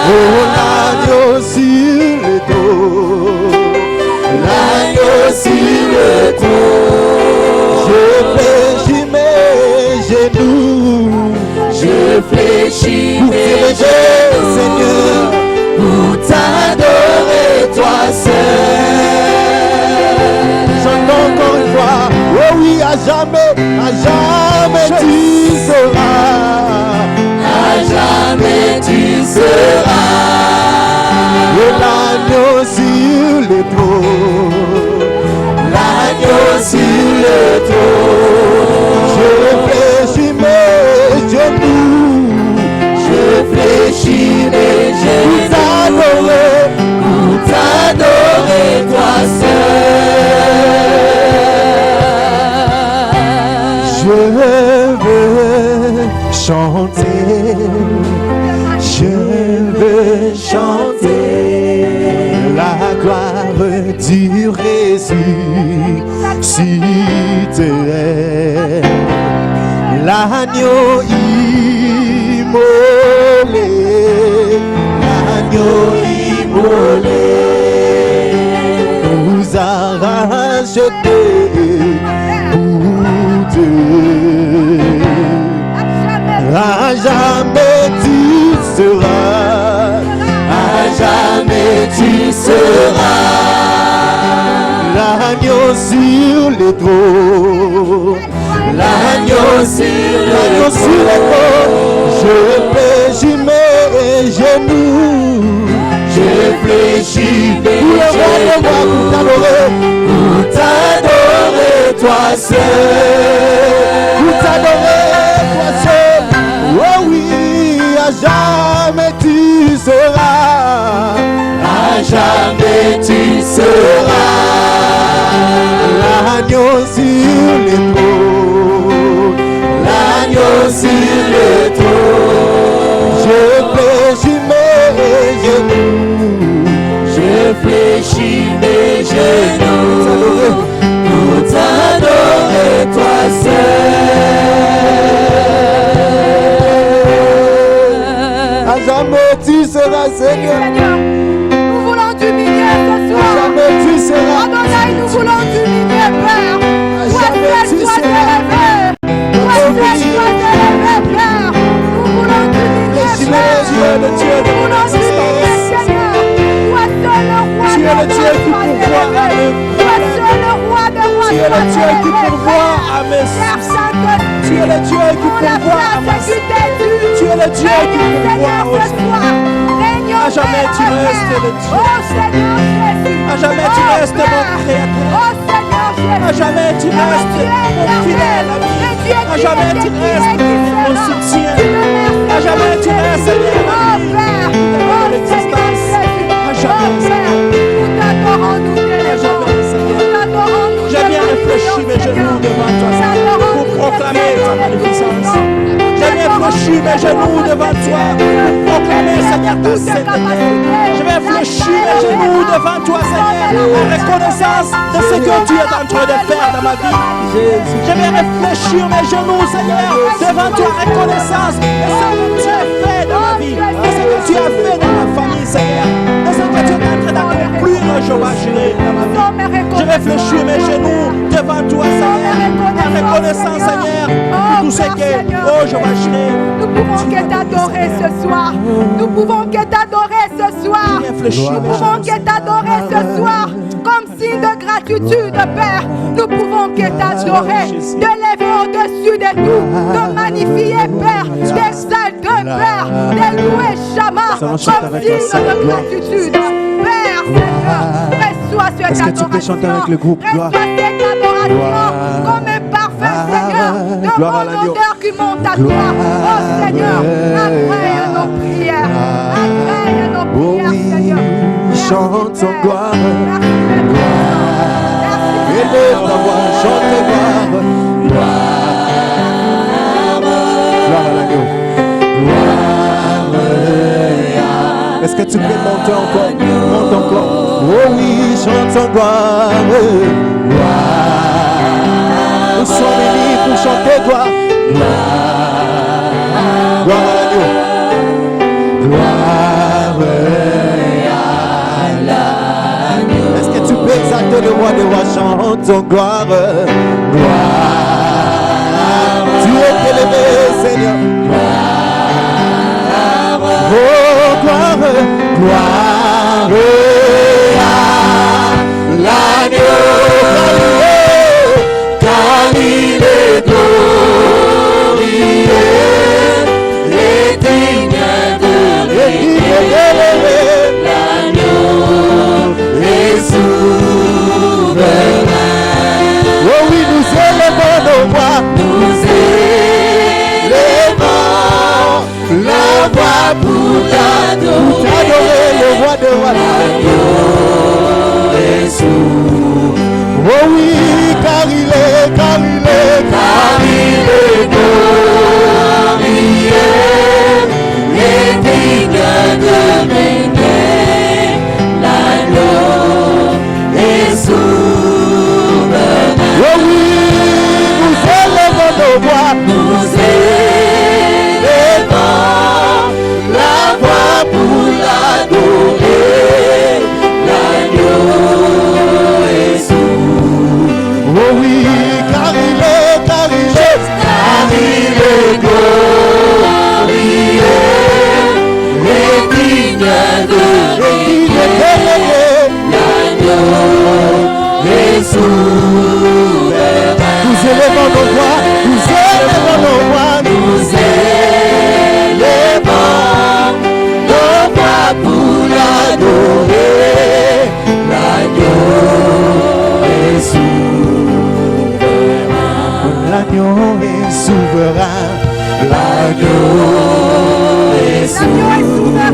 Oh, l'agneau sur le trône. L'agneau sur le trône. Je fléchis mes genoux. Je fléchis mes genoux, Seigneur. Pour t'adorer, toi seul. Chantons encore une fois. Oh oui, à jamais tu seras. À jamais tu seras. L'agneau sur le trône. L'agneau sur le trône. Je fléchis mes genoux. Je fléchis mes genoux. Pour t'adorer, toi seul. Je veux chanter. Je veux chanter la gloire du ressuscité. L'agneau immolé, l'agneau immolé nous a rachetés pour Dieu. À jamais tu seras, à jamais tu seras. L'agneau sur le trône, l'agneau sur le trône. Je fléchis mes genoux, je fléchis mes genoux pour t'adorer, toi seul, pour t'adorer, toi seul. Oh oui, à jamais tu seras. À jamais tu seras. L'agneau sur le trône. L'agneau sur le trône. Je fléchis mes genoux. Je fléchis mes genoux pour t'adorer toi seul. À jamais tu seras, Seigneur. Seigneur, nous voulons t'humilier ce À soir. jamais tu seras. Adonai, nous voulons t'humilier, Père. Toi jamais seul, tu toi seras. élevé. Toi seul, toi élevé, Père. Nous voulons t'humilier, Tu es Père. le Dieu de Nous voulons t'humilier, l'existence. Seigneur. Toi seul, le roi Tu es le de Dieu rois, qui toi pourvoit à élevé. mes Toi seul, le roi de rois, Tu es le toi Dieu qui élevé, pourvoit Père. à mes Père Saint-Esprit, Tu es le Dieu qui pour la pourvoit à place ma qui t'est due. Tu es le Dieu qui Règne, pourvoit Seigneur, aux ce soir. Règne, À jamais tu Père, restes Père. le Dieu. Oh Seigneur Jésus. À jamais tu Oh, restes mon Père. Créateur. Oh Seigneur Jésus. À jamais tu Ah, restes tu es mon fidèle éternel. ami. Et tu es À qui jamais était, tu qui restes est, qui mon sera. soutien. Tu demeures, À jamais tu Seigneur restes, Jésus. Seigneur, Oh ami. Père. Fidèle Oh de l'existence. Seigneur Jésus. À jamais, Oh Père. Nous t'adorons, nous t'élevons. jamais, Seigneur. Nous t'adorons, nous J'ai bien réfléchi mes genoux devant toi, Seigneur, pour proclamer ta magnificence. J'ai bien réfléchi mes genoux devant toi pour proclamer, Seigneur, ta sainteté. Je vais fléchir mes genoux devant toi, Seigneur, en reconnaissance de ce que tu es en train de faire dans ma vie. Je vais réfléchir mes genoux, Seigneur, devant toi, en reconnaissance de ce que tu as fait dans ma vie, de ce que tu as fait dans ma famille, Seigneur, de ce que tu es en train d'accomplir, Jéhovah Jireh, dans ma vie. Je vais fléchir mes genoux devant toi, Seigneur, en reconnaissance, Seigneur, pour tout ce que, oh Jéhovah Jireh, Nous pouvons que t'adorer ce soir. Nous pouvons que t'adorer ce soir. Viens fléchir Nous mes pouvons genoux. que t'adorer ce soir. Comme signe de gratitude, Père. Nous pouvons que t'adorer. De lever au-dessus de tout. De magnifier, Père. D'exalter, Père. De louer Shama. Ça va Comme chanter avec signe la sainte de gloire. gratitude. Père, Seigneur. Reçois cette Est-ce que adoration. tu peux chanter avec le groupe? Gloire. Reçois cette adoration. Gloire. Comme un parfum, Seigneur. De Gloire à mon l'agneau. odeur qui monte à toi. Oh Seigneur, agrée nos prières. Agrée nos Oh prières, oui, Seigneur. Merci, chante son Père. gloire. Merci, Père. Élève ta voix, chante gloire. Gloire à l'agneau. Est-ce que tu peux monter encore? Monte encore. Oh oui, chante son gloire. Nous sommes unis pour chanter gloire. Gloire à l'agneau. Gloire à l'agneau. Est-ce que tu peux exalter le roi des rois? Chante son gloire. Gloire. Tu es élevé, Seigneur. Oh, gloire, gloire à l'agneau, car il est glorieux et digne de l'élever. L'agneau est souverain. Oh oui, nous élevons nos voix, nous élevons la voix pour t'adorer, le roi de rois. L'agneau est sourd. Oh oui, car il est glorieux et digne de régner. L'agneau est souverain. Oh oui, nous élevons nos voix, nous élevons la voix pour l'adorer. L'agneau est sourd. Oh oui, car il est glorieux et digne de régner. L'agneau est souverain. Nous élevons nos voix, nous élevons nos voix, nous élevons nos voix pour l'adorer. L'agneau est souverain. L'agneau est souverain. L'agneau est L'agneau est souverain, souverain.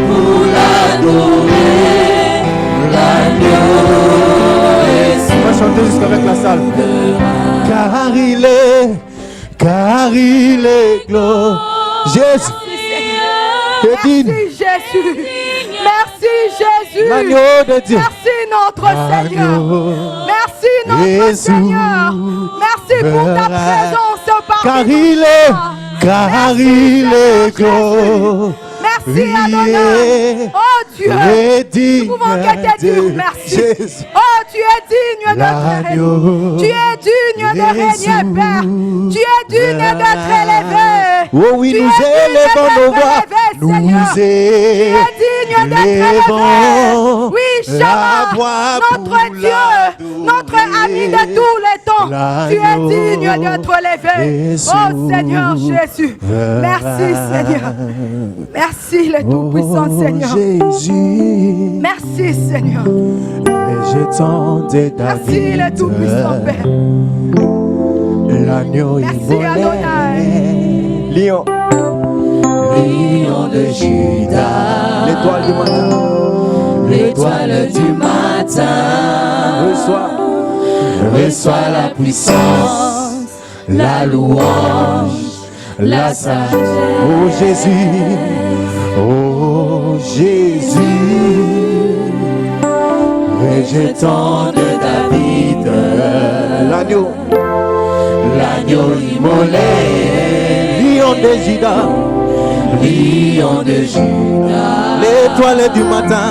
pour l'adorer. L'agneau est On va chanter jusqu'avec la salle. Car il est glorieux. Jésus est digne. Merci Jésus. Merci Jésus. L'agneau de Dieu. Merci notre Seigneur. Merci notre Jésus Seigneur. Merci pour ta présence parmi nous. Car il est glorieux. Merci Adonai. Oh Dieu. Nous pouvons que te dire merci. Jésus. Oh, tu es digne de régner. Tu es digne de régner, Père. Tu es digne d'être élevé. Oh oui, nous élevons nos voix. Nous élevons oui, Shama, notre Dieu, notre ami de tous les temps. Tu es digne d'être élevé. Oh Seigneur Jésus. Merci Seigneur. Merci le Tout-Puissant Seigneur. Jésus. Merci Seigneur. Je tendais David. Merci le Tout-Puissant Père. L'agneau Merci Adonai. Lion. Lion de Judas, L'étoile du matin. l'étoile du matin, reçois la puissance, la louange, la sagesse. Oh Jésus, oh Jésus, Rejetant de David, l'agneau, l'agneau immolé, lion de Judas, lion de Judas, l'étoile du matin,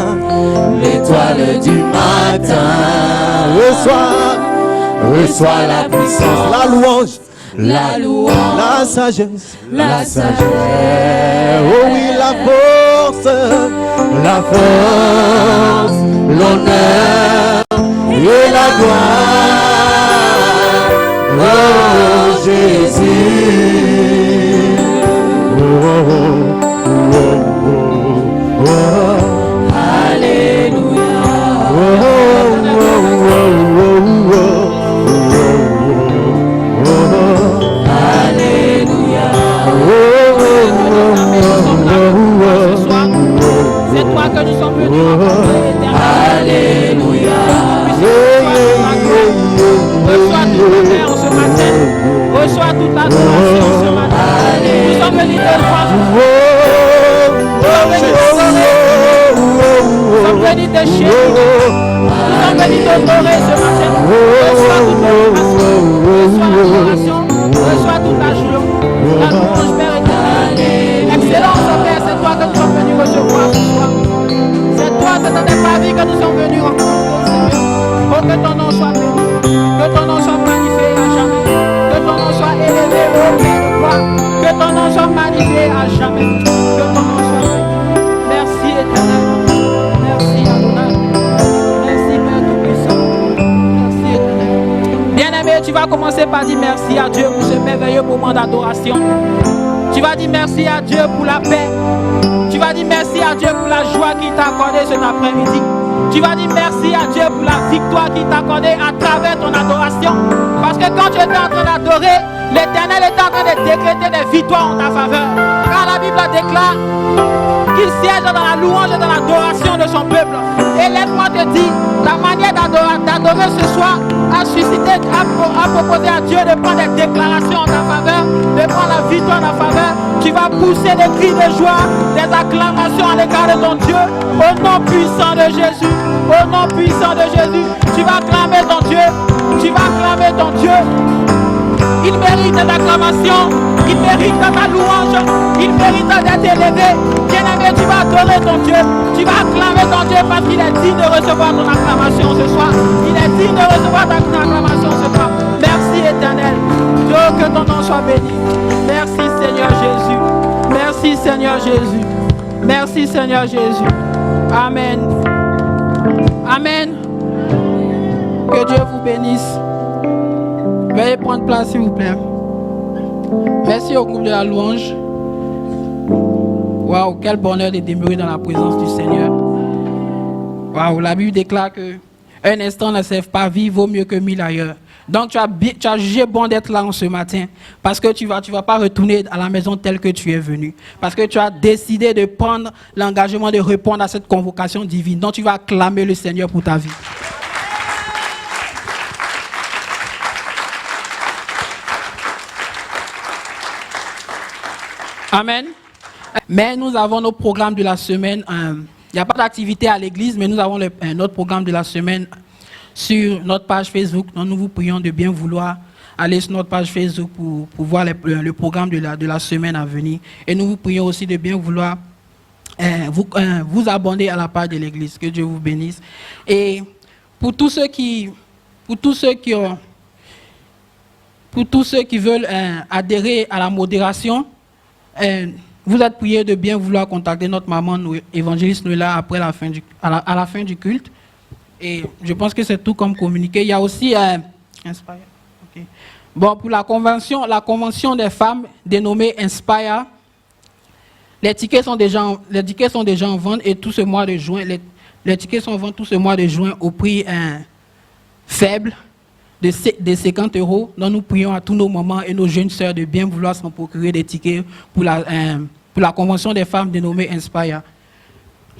l'étoile du matin, reçois la puissance, la louange, la louange, la sagesse, la sagesse. oh oui, la force, l'honneur et la gloire. Oh Jésus, Alléluia. Alléluia. C'est toi que nous sommes venus rencontrer, Éternel. Alléluia. Reçois toute l'honneur ce matin. Reçois toute l'adoration ce matin. Nous sommes venus te voir. Nous sommes venus te chérir. Nous sommes venus t'honorer ce matin. Reçois toute l'adoration. Reçois l'adoration. Reçois toute la joie. La louange, Père éternel. Excellence, Père, c'est toi que nous sommes venus recevoir ce soir. C'est toi, c'est dans tes pavis que nous sommes venus rencontrer, Seigneur. Oh, que ton nom soit béni. Que ton nom soit magnifié à jamais. Que ton nom soit élevé au Père de gloire. Que ton nom soit magnifié à jamais. Que ton nom soit béni. Merci éternel. Merci Adonai. Merci Père Tout-Puissant. Merci éternel. Bien-aimé, tu vas commencer par dire merci à Dieu pour ce merveilleux moment d'adoration. Tu vas dire merci à Dieu pour la paix. Tu vas dire merci à Dieu pour la joie qu'il t'a accordée cet après-midi. Tu vas dire merci à Dieu pour la victoire qu'il t'a accordée à travers ton adoration. Parce que quand tu étais en train d'adorer, l'Éternel était en train de décréter des victoires en ta faveur. Car la Bible déclare qu'il siège dans la louange et dans l'adoration de son peuple. Et laisse-moi te dire, la manière d'adorer ce soir a suscité, a proposé à Dieu de prendre des déclarations en ta faveur, de prendre la victoire en ta faveur. Tu vas pousser des cris de joie, des acclamations à l'égard de ton Dieu, au nom puissant de Jésus, au nom puissant de Jésus. Tu vas acclamer ton Dieu, tu vas acclamer ton Dieu. Il mérite de l'acclamation, il mérite de ta louange, il mérite d'être élevé. Bien-aimé, tu vas adorer ton Dieu, tu vas acclamer ton Dieu parce qu'il est digne de recevoir ton acclamation ce soir. Il est digne de recevoir ta acclamation ce soir. Merci éternel, Dieu, que ton nom soit béni. Merci Seigneur Jésus, merci Seigneur Jésus, merci Seigneur Jésus. Amen. Amen. Que Dieu vous bénisse. Veuillez prendre place s'il vous plaît. Merci au groupe de la louange. Waouh, quel bonheur de demeurer dans la présence du Seigneur. Waouh, la Bible déclare que Un instant ne sert pas à vivre, vaut mieux que 1000 ailleurs. Donc tu as jugé bon d'être là ce matin parce que tu vas pas retourner à la maison telle que tu es venu. Parce que tu as décidé de prendre l'engagement de répondre à cette convocation divine. Donc tu vas acclamer le Seigneur pour ta vie. Amen. Mais nous avons nos programmes de la semaine. Il n'y a pas d'activité à l'église, mais nous avons notre programme de la semaine sur notre page Facebook. Donc nous vous prions de bien vouloir aller sur notre page Facebook pour voir le programme de la semaine à venir. Et nous vous prions aussi de bien vouloir vous abonner à la page de l'église. Que Dieu vous bénisse. Et pour tous ceux qui veulent adhérer à la modération, vous êtes priés de bien vouloir contacter notre maman évangéliste Noëlla après à la fin du culte. Et je pense que c'est tout comme communiqué. Il y a aussi Inspire. Okay. Bon, pour la convention des femmes dénommée Inspire, les tickets sont déjà en vente et tout ce mois de juin, les tickets sont en vente tout ce mois de juin au prix faible de 50 €. Donc nous prions à tous nos mamans et nos jeunes sœurs de bien vouloir s'en procurer des tickets pour la convention des femmes dénommée Inspire.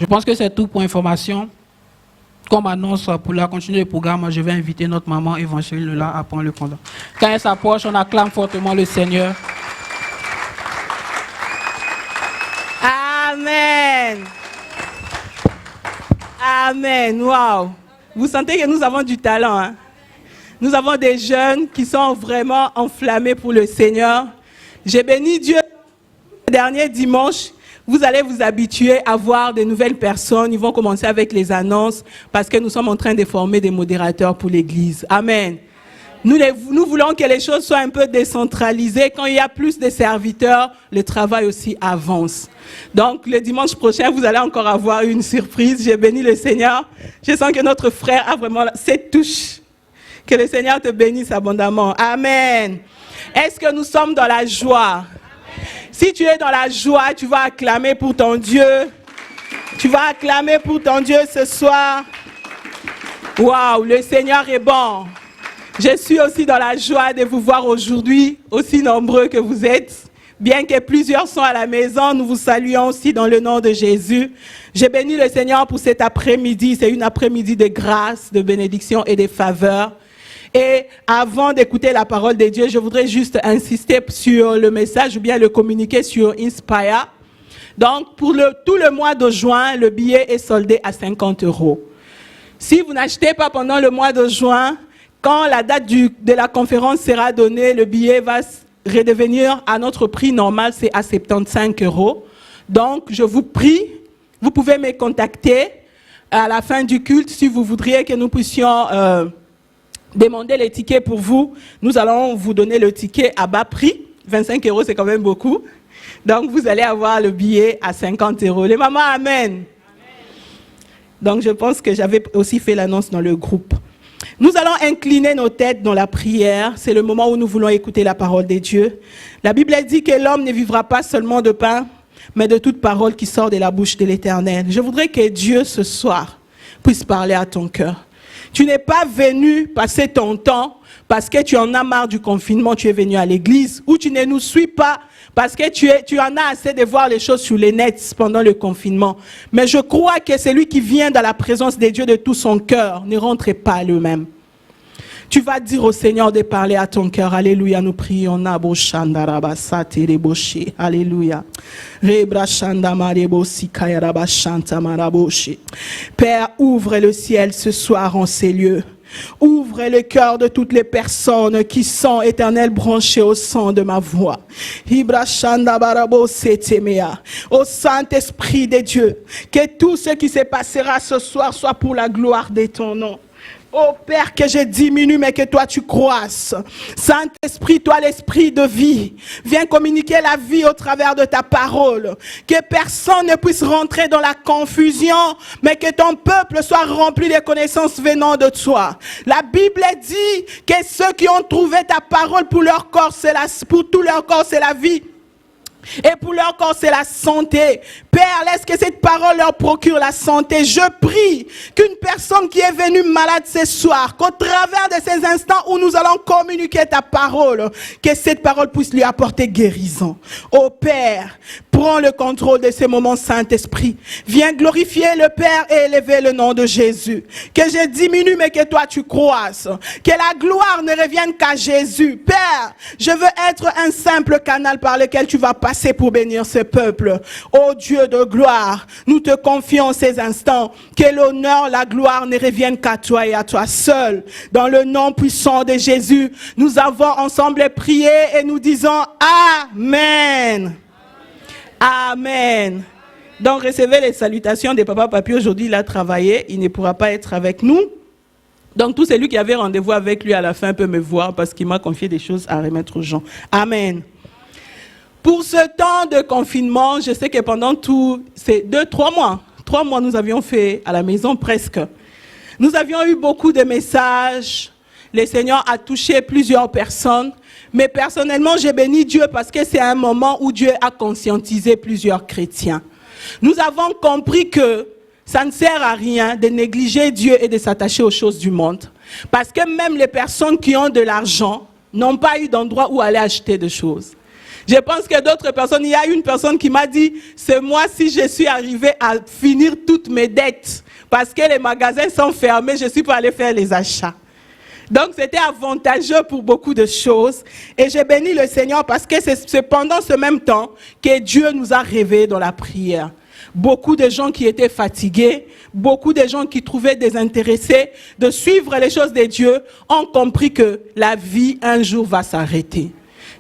Je pense que c'est tout pour information. Comme annonce pour la continuer le programme, je vais inviter notre maman évangéliste là à prendre le pendant. Quand elle s'approche, on acclame fortement le Seigneur. Amen. Amen. Waouh. Vous sentez que nous avons du talent, hein? Nous avons des jeunes qui sont vraiment enflammés pour le Seigneur. J'ai béni Dieu. Le dernier dimanche, vous allez vous habituer à voir de nouvelles personnes. Ils vont commencer avec les annonces parce que nous sommes en train de former des modérateurs pour l'Église. Amen. Nous voulons que les choses soient un peu décentralisées. Quand il y a plus de serviteurs, le travail aussi avance. Donc, le dimanche prochain, vous allez encore avoir une surprise. J'ai béni le Seigneur. Je sens que notre frère a vraiment cette touche. Que le Seigneur te bénisse abondamment. Amen. Est-ce que nous sommes dans la joie? Si tu es dans la joie, tu vas acclamer pour ton Dieu. Tu vas acclamer pour ton Dieu ce soir. Waouh, le Seigneur est bon. Je suis aussi dans la joie de vous voir aujourd'hui, aussi nombreux que vous êtes. Bien que plusieurs sont à la maison, nous vous saluons aussi dans le nom de Jésus. Je bénis le Seigneur pour cet après-midi. C'est une après-midi de grâce, de bénédiction et de faveur. Et avant d'écouter la parole de Dieu, je voudrais juste insister sur le message ou bien le communiquer sur Inspire. Donc, pour tout le mois de juin, le billet est soldé à 50 €. Si vous n'achetez pas pendant le mois de juin, quand la date de la conférence sera donnée, le billet va redevenir à notre prix normal, c'est à 75 €. Donc, je vous prie, vous pouvez me contacter à la fin du culte si vous voudriez que nous puissions demander les tickets pour vous. Nous allons vous donner le ticket à bas prix. 25 €, c'est quand même beaucoup. Donc, vous allez avoir le billet à 50 €. Les mamans, amen. Donc, je pense que j'avais aussi fait l'annonce dans le groupe. Nous allons incliner nos têtes dans la prière. C'est le moment où nous voulons écouter la parole de Dieu. La Bible dit que l'homme ne vivra pas seulement de pain, mais de toute parole qui sort de la bouche de l'Éternel. Je voudrais que Dieu, ce soir, puisse parler à ton cœur. Tu n'es pas venu passer ton temps parce que tu en as marre du confinement, tu es venu à l'église, ou tu ne nous suis pas parce que tu en as assez de voir les choses sur les nets pendant le confinement. Mais je crois que celui qui vient dans la présence de Dieu de tout son cœur ne rentre pas lui-même. Tu vas dire au Seigneur de parler à ton cœur. Alléluia, nous prions. Alléluia. Père, ouvre le ciel ce soir en ces lieux. Ouvre le cœur de toutes les personnes qui sont, Éternel, branchées au son de ma voix. Au Saint-Esprit de Dieu, que tout ce qui se passera ce soir soit pour la gloire de ton nom. Oh Père, que je diminue, mais que toi tu croisses. Saint-Esprit, toi l'esprit de vie, viens communiquer la vie au travers de ta parole. Que personne ne puisse rentrer dans la confusion, mais que ton peuple soit rempli de connaissances venant de toi. La Bible dit que ceux qui ont trouvé ta parole pour leur corps, pour tout leur corps, c'est la vie. Et pour leur corps, c'est la santé. Père, laisse que cette parole leur procure la santé. Je prie qu'une personne qui est venue malade ce soir, qu'au travers de ces instants où nous allons communiquer ta parole, que cette parole puisse lui apporter guérison. Ô Père, prends le contrôle de ces moments, Saint-Esprit. Viens glorifier le Père et élever le nom de Jésus. Que je diminue, mais que toi tu croisses. Que la gloire ne revienne qu'à Jésus. Père, je veux être un simple canal par lequel tu vas passer pour bénir ce peuple. Ô Dieu de gloire, nous te confions ces instants. Que l'honneur, la gloire ne revienne qu'à toi et à toi seul. Dans le nom puissant de Jésus, nous avons ensemble prié et nous disons Amen. Amen. Donc recevez les salutations de Papa Papy. Aujourd'hui, il a travaillé, il ne pourra pas être avec nous. Donc tout celui qui avait rendez-vous avec lui à la fin peut me voir parce qu'il m'a confié des choses à remettre aux gens. Amen. Pour ce temps de confinement, je sais que pendant tous ces 3 mois, nous avions fait à la maison presque. Nous avions eu beaucoup de messages. Le Seigneur a touché plusieurs personnes. Mais personnellement, j'ai béni Dieu parce que c'est un moment où Dieu a conscientisé plusieurs chrétiens. Nous avons compris que ça ne sert à rien de négliger Dieu et de s'attacher aux choses du monde. Parce que même les personnes qui ont de l'argent n'ont pas eu d'endroit où aller acheter des choses. Je pense que d'autres personnes, il y a une personne qui m'a dit, ce mois-ci, je suis arrivé à finir toutes mes dettes. Parce que les magasins sont fermés, je suis pas allé faire les achats. Donc, c'était avantageux pour beaucoup de choses. Et j'ai béni le Seigneur parce que c'est pendant ce même temps que Dieu nous a réveillés dans la prière. Beaucoup de gens qui étaient fatigués, beaucoup de gens qui trouvaient désintéressés de suivre les choses de Dieu ont compris que la vie, un jour, va s'arrêter.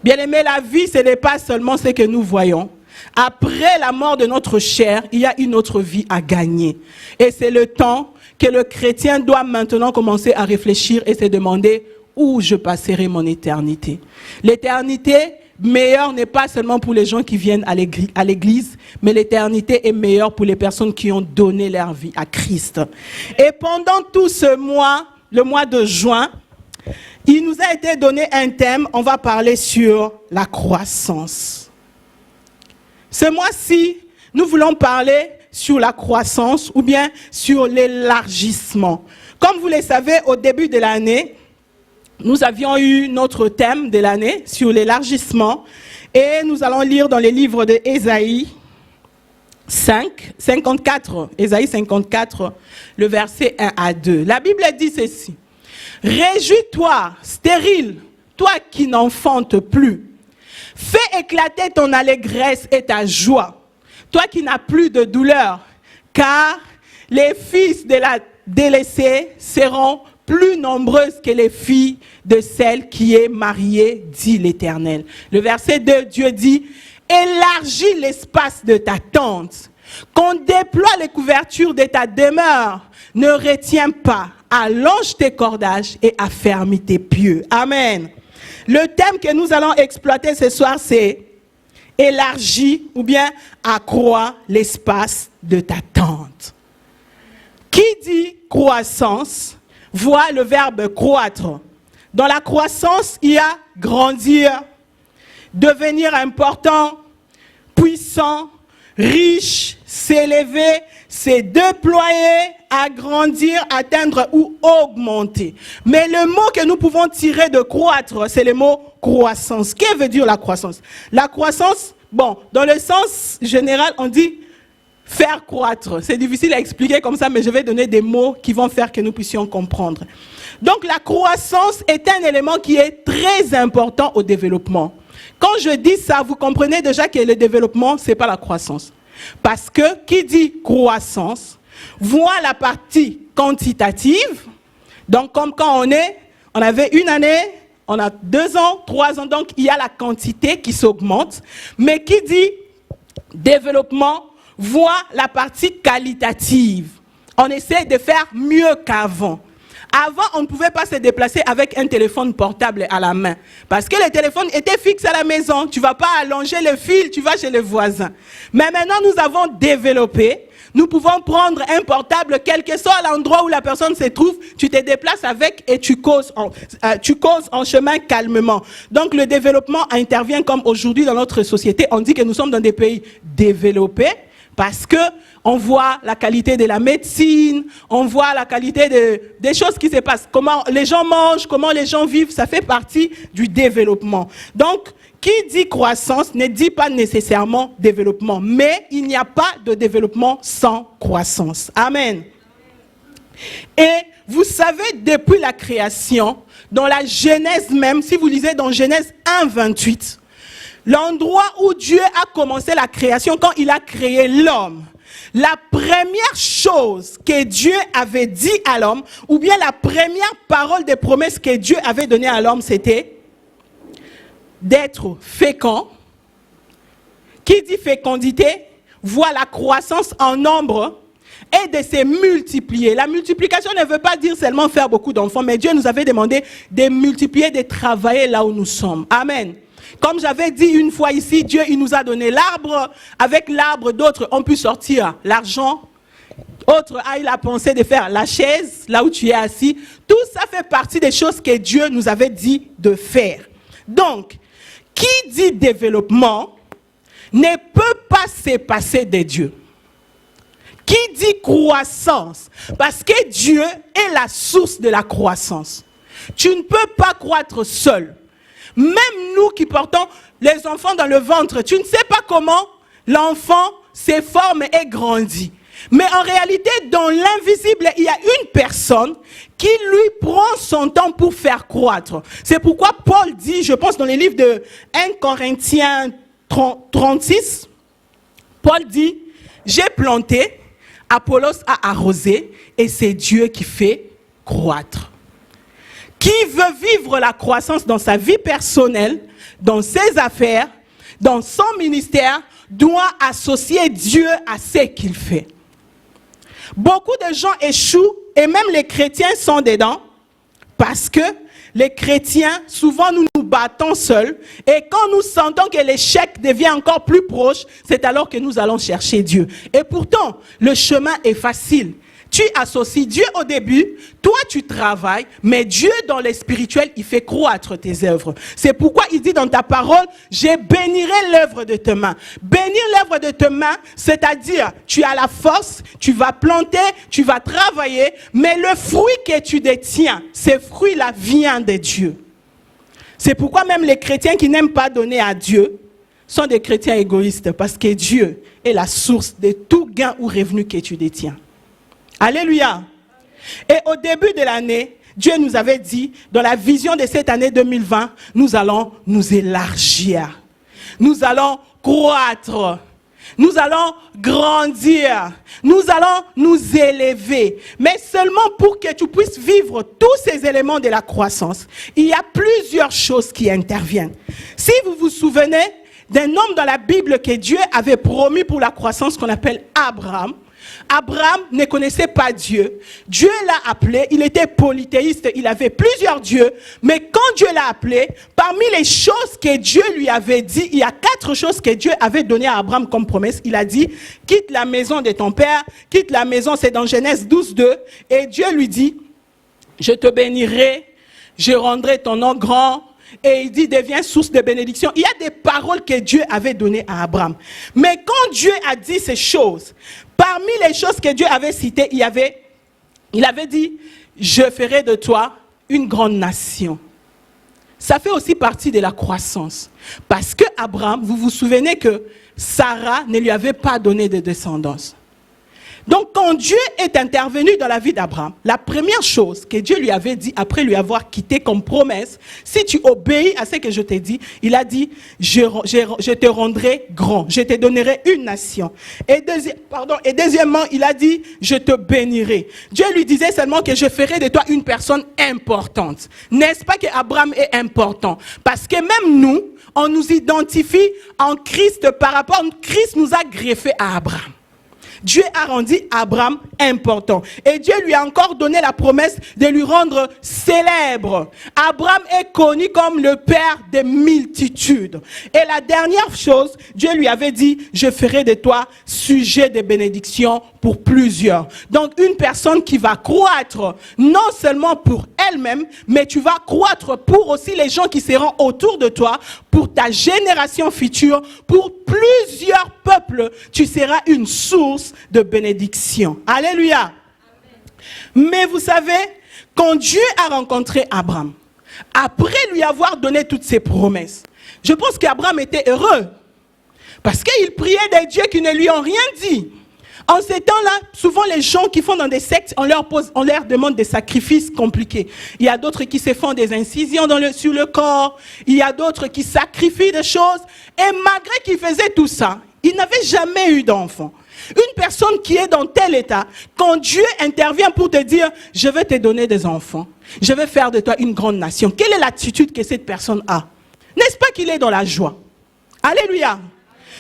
Bien-aimé, la vie, ce n'est pas seulement ce que nous voyons. Après la mort de notre chair, il y a une autre vie à gagner. Et c'est le temps que le chrétien doit maintenant commencer à réfléchir et se demander où je passerai mon éternité. L'éternité meilleure n'est pas seulement pour les gens qui viennent à l'église, mais l'éternité est meilleure pour les personnes qui ont donné leur vie à Christ. Et pendant tout ce mois, le mois de juin, il nous a été donné un thème, on va parler sur la croissance. Ce mois-ci, nous voulons parler sur la croissance ou bien sur l'élargissement. Comme vous le savez, au début de l'année, nous avions eu notre thème de l'année sur l'élargissement et nous allons lire dans les livres de Ésaïe 54, Ésaïe 54, le verset 1 à 2. La Bible dit ceci. Réjouis-toi, stérile, toi qui n'enfantes plus. Fais éclater ton allégresse et ta joie, toi qui n'as plus de douleur, car les fils de la délaissée seront plus nombreuses que les filles de celle qui est mariée, dit l'Éternel. Le verset 2, Dieu dit, élargis l'espace de ta tente, qu'on déploie les couvertures de ta demeure, ne retiens pas, allonge tes cordages et affermis tes pieux. Amen. Le thème que nous allons exploiter ce soir, c'est élargir ou bien accroître l'espace de ta tente. Qui dit croissance, voit le verbe croître. Dans la croissance, il y a grandir, devenir important, puissant, riche, s'élever, se déployer, agrandir, atteindre ou augmenter. Mais le mot que nous pouvons tirer de croître, c'est le mot croissance. Que veut dire la croissance? La croissance, bon, dans le sens général, on dit faire croître. C'est difficile à expliquer comme ça, mais je vais donner des mots qui vont faire que nous puissions comprendre. Donc la croissance est un élément qui est très important au développement. Quand je dis ça, vous comprenez déjà que le développement, ce n'est pas la croissance. Parce que qui dit croissance, voit la partie quantitative. Donc comme quand on avait une année, on a 2 ans, 3 ans, donc il y a la quantité qui s'augmente. Mais qui dit développement, voit la partie qualitative. On essaie de faire mieux qu'avant. Avant, on ne pouvait pas se déplacer avec un téléphone portable à la main. Parce que le téléphone était fixe à la maison. Tu ne vas pas allonger le fil, tu vas chez le voisin. Mais maintenant, nous avons développé. Nous pouvons prendre un portable, quel que soit l'endroit où la personne se trouve, tu te déplaces avec et tu causes en chemin calmement. Donc le développement intervient comme aujourd'hui dans notre société. On dit que nous sommes dans des pays développés parce que on voit la qualité de la médecine, on voit la qualité des choses qui se passent, comment les gens mangent, comment les gens vivent, ça fait partie du développement. Donc, qui dit croissance ne dit pas nécessairement développement, mais il n'y a pas de développement sans croissance. Amen. Et vous savez, depuis la création, dans la Genèse même, si vous lisez dans Genèse 1, 28, l'endroit où Dieu a commencé la création, quand il a créé l'homme, la première chose que Dieu avait dit à l'homme, ou bien la première parole de promesse que Dieu avait donnée à l'homme, c'était d'être fécond. Qui dit fécondité, voit la croissance en nombre et de se multiplier. La multiplication ne veut pas dire seulement faire beaucoup d'enfants, mais Dieu nous avait demandé de multiplier, de travailler là où nous sommes. Amen. Comme j'avais dit une fois ici, Dieu il nous a donné l'arbre. Avec l'arbre, d'autres ont pu sortir l'argent. Autres a eu la pensée de faire la chaise, là où tu es assis. Tout ça fait partie des choses que Dieu nous avait dit de faire. Donc, qui dit développement ne peut pas se passer de Dieu. Qui dit croissance? Parce que Dieu est la source de la croissance. Tu ne peux pas croître seul. Même nous qui portons les enfants dans le ventre, tu ne sais pas comment l'enfant se forme et grandit. Mais en réalité, dans l'invisible, il y a une personne qui lui prend son temps pour faire croître. C'est pourquoi Paul dit, je pense dans les livres de 1 Corinthiens 36, Paul dit, j'ai planté, Apollos a arrosé, et c'est Dieu qui fait croître. Qui veut vivre la croissance dans sa vie personnelle, dans ses affaires, dans son ministère, doit associer Dieu à ce qu'il fait. Beaucoup de gens échouent, et même les chrétiens sont dedans, parce que les chrétiens, souvent nous nous battons seuls, et quand nous sentons que l'échec devient encore plus proche, c'est alors que nous allons chercher Dieu. Et pourtant, le chemin est facile. Tu associes Dieu au début, toi tu travailles, mais Dieu dans le spirituel, il fait croître tes œuvres. C'est pourquoi il dit dans ta parole, je bénirai l'œuvre de tes mains. Bénir l'œuvre de tes mains, c'est-à-dire tu as la force, tu vas planter, tu vas travailler, mais le fruit que tu détiens, ce fruit-là vient de Dieu. C'est pourquoi même les chrétiens qui n'aiment pas donner à Dieu sont des chrétiens égoïstes, parce que Dieu est la source de tout gain ou revenu que tu détiens. Alléluia. Et au début de l'année, Dieu nous avait dit, dans la vision de cette année 2020, nous allons nous élargir. Nous allons croître. Nous allons grandir. Nous allons nous élever. Mais seulement pour que tu puisses vivre tous ces éléments de la croissance, il y a plusieurs choses qui interviennent. Si vous vous souvenez d'un homme dans la Bible que Dieu avait promis pour la croissance qu'on appelle Abraham, Abraham ne connaissait pas Dieu. Dieu l'a appelé, il était polythéiste, il avait plusieurs dieux. Mais quand Dieu l'a appelé, parmi les choses que Dieu lui avait dit, il y a 4 choses que Dieu avait données à Abraham comme promesse. Il a dit, quitte la maison de ton père, quitte la maison, c'est dans Genèse 12, 2. Et Dieu lui dit, je te bénirai, je rendrai ton nom grand. Et il dit, deviens source de bénédiction. Il y a des paroles que Dieu avait données à Abraham. Mais quand Dieu a dit ces choses, parmi les choses que Dieu avait citées, il avait dit, je ferai de toi une grande nation. Ça fait aussi partie de la croissance. Parce que Abraham, vous vous souvenez que Sarah ne lui avait pas donné de descendance. Donc, quand Dieu est intervenu dans la vie d'Abraham, la première chose que Dieu lui avait dit, après lui avoir quitté comme promesse, si tu obéis à ce que je t'ai dit, il a dit, je te rendrai grand, je te donnerai une nation. Et deuxièmement, il a dit, je te bénirai. Dieu lui disait seulement que je ferai de toi une personne importante. N'est-ce pas qu'Abraham est important? Parce que même nous, on nous identifie en Christ par rapport, Christ nous a greffé à Abraham. Dieu a rendu Abraham important. Et Dieu lui a encore donné la promesse de lui rendre célèbre. Abraham est connu comme le père des multitudes. Et la dernière chose, Dieu lui avait dit, je ferai de toi sujet de bénédiction pour plusieurs. Donc, une personne qui va croître, non seulement pour elle-même, mais tu vas croître pour aussi les gens qui seront autour de toi, pour ta génération future, pour plusieurs peuples. Tu seras une source de bénédiction. Alléluia. Mais vous savez, quand Dieu a rencontré Abraham, après lui avoir donné toutes ses promesses, je pense qu'Abraham était heureux. Parce qu'il priait des dieux qui ne lui ont rien dit. En ces temps-là, souvent les gens qui font dans des sectes, on leur demande des sacrifices compliqués. Il y a d'autres qui se font des incisions sur le corps. Il y a d'autres qui sacrifient des choses. Et malgré qu'ils faisaient tout ça, ils n'avaient jamais eu d'enfant. Une personne qui est dans tel état, quand Dieu intervient pour te dire « Je vais te donner des enfants, je vais faire de toi une grande nation », quelle est l'attitude que cette personne a? N'est-ce pas qu'il est dans la joie? Alléluia.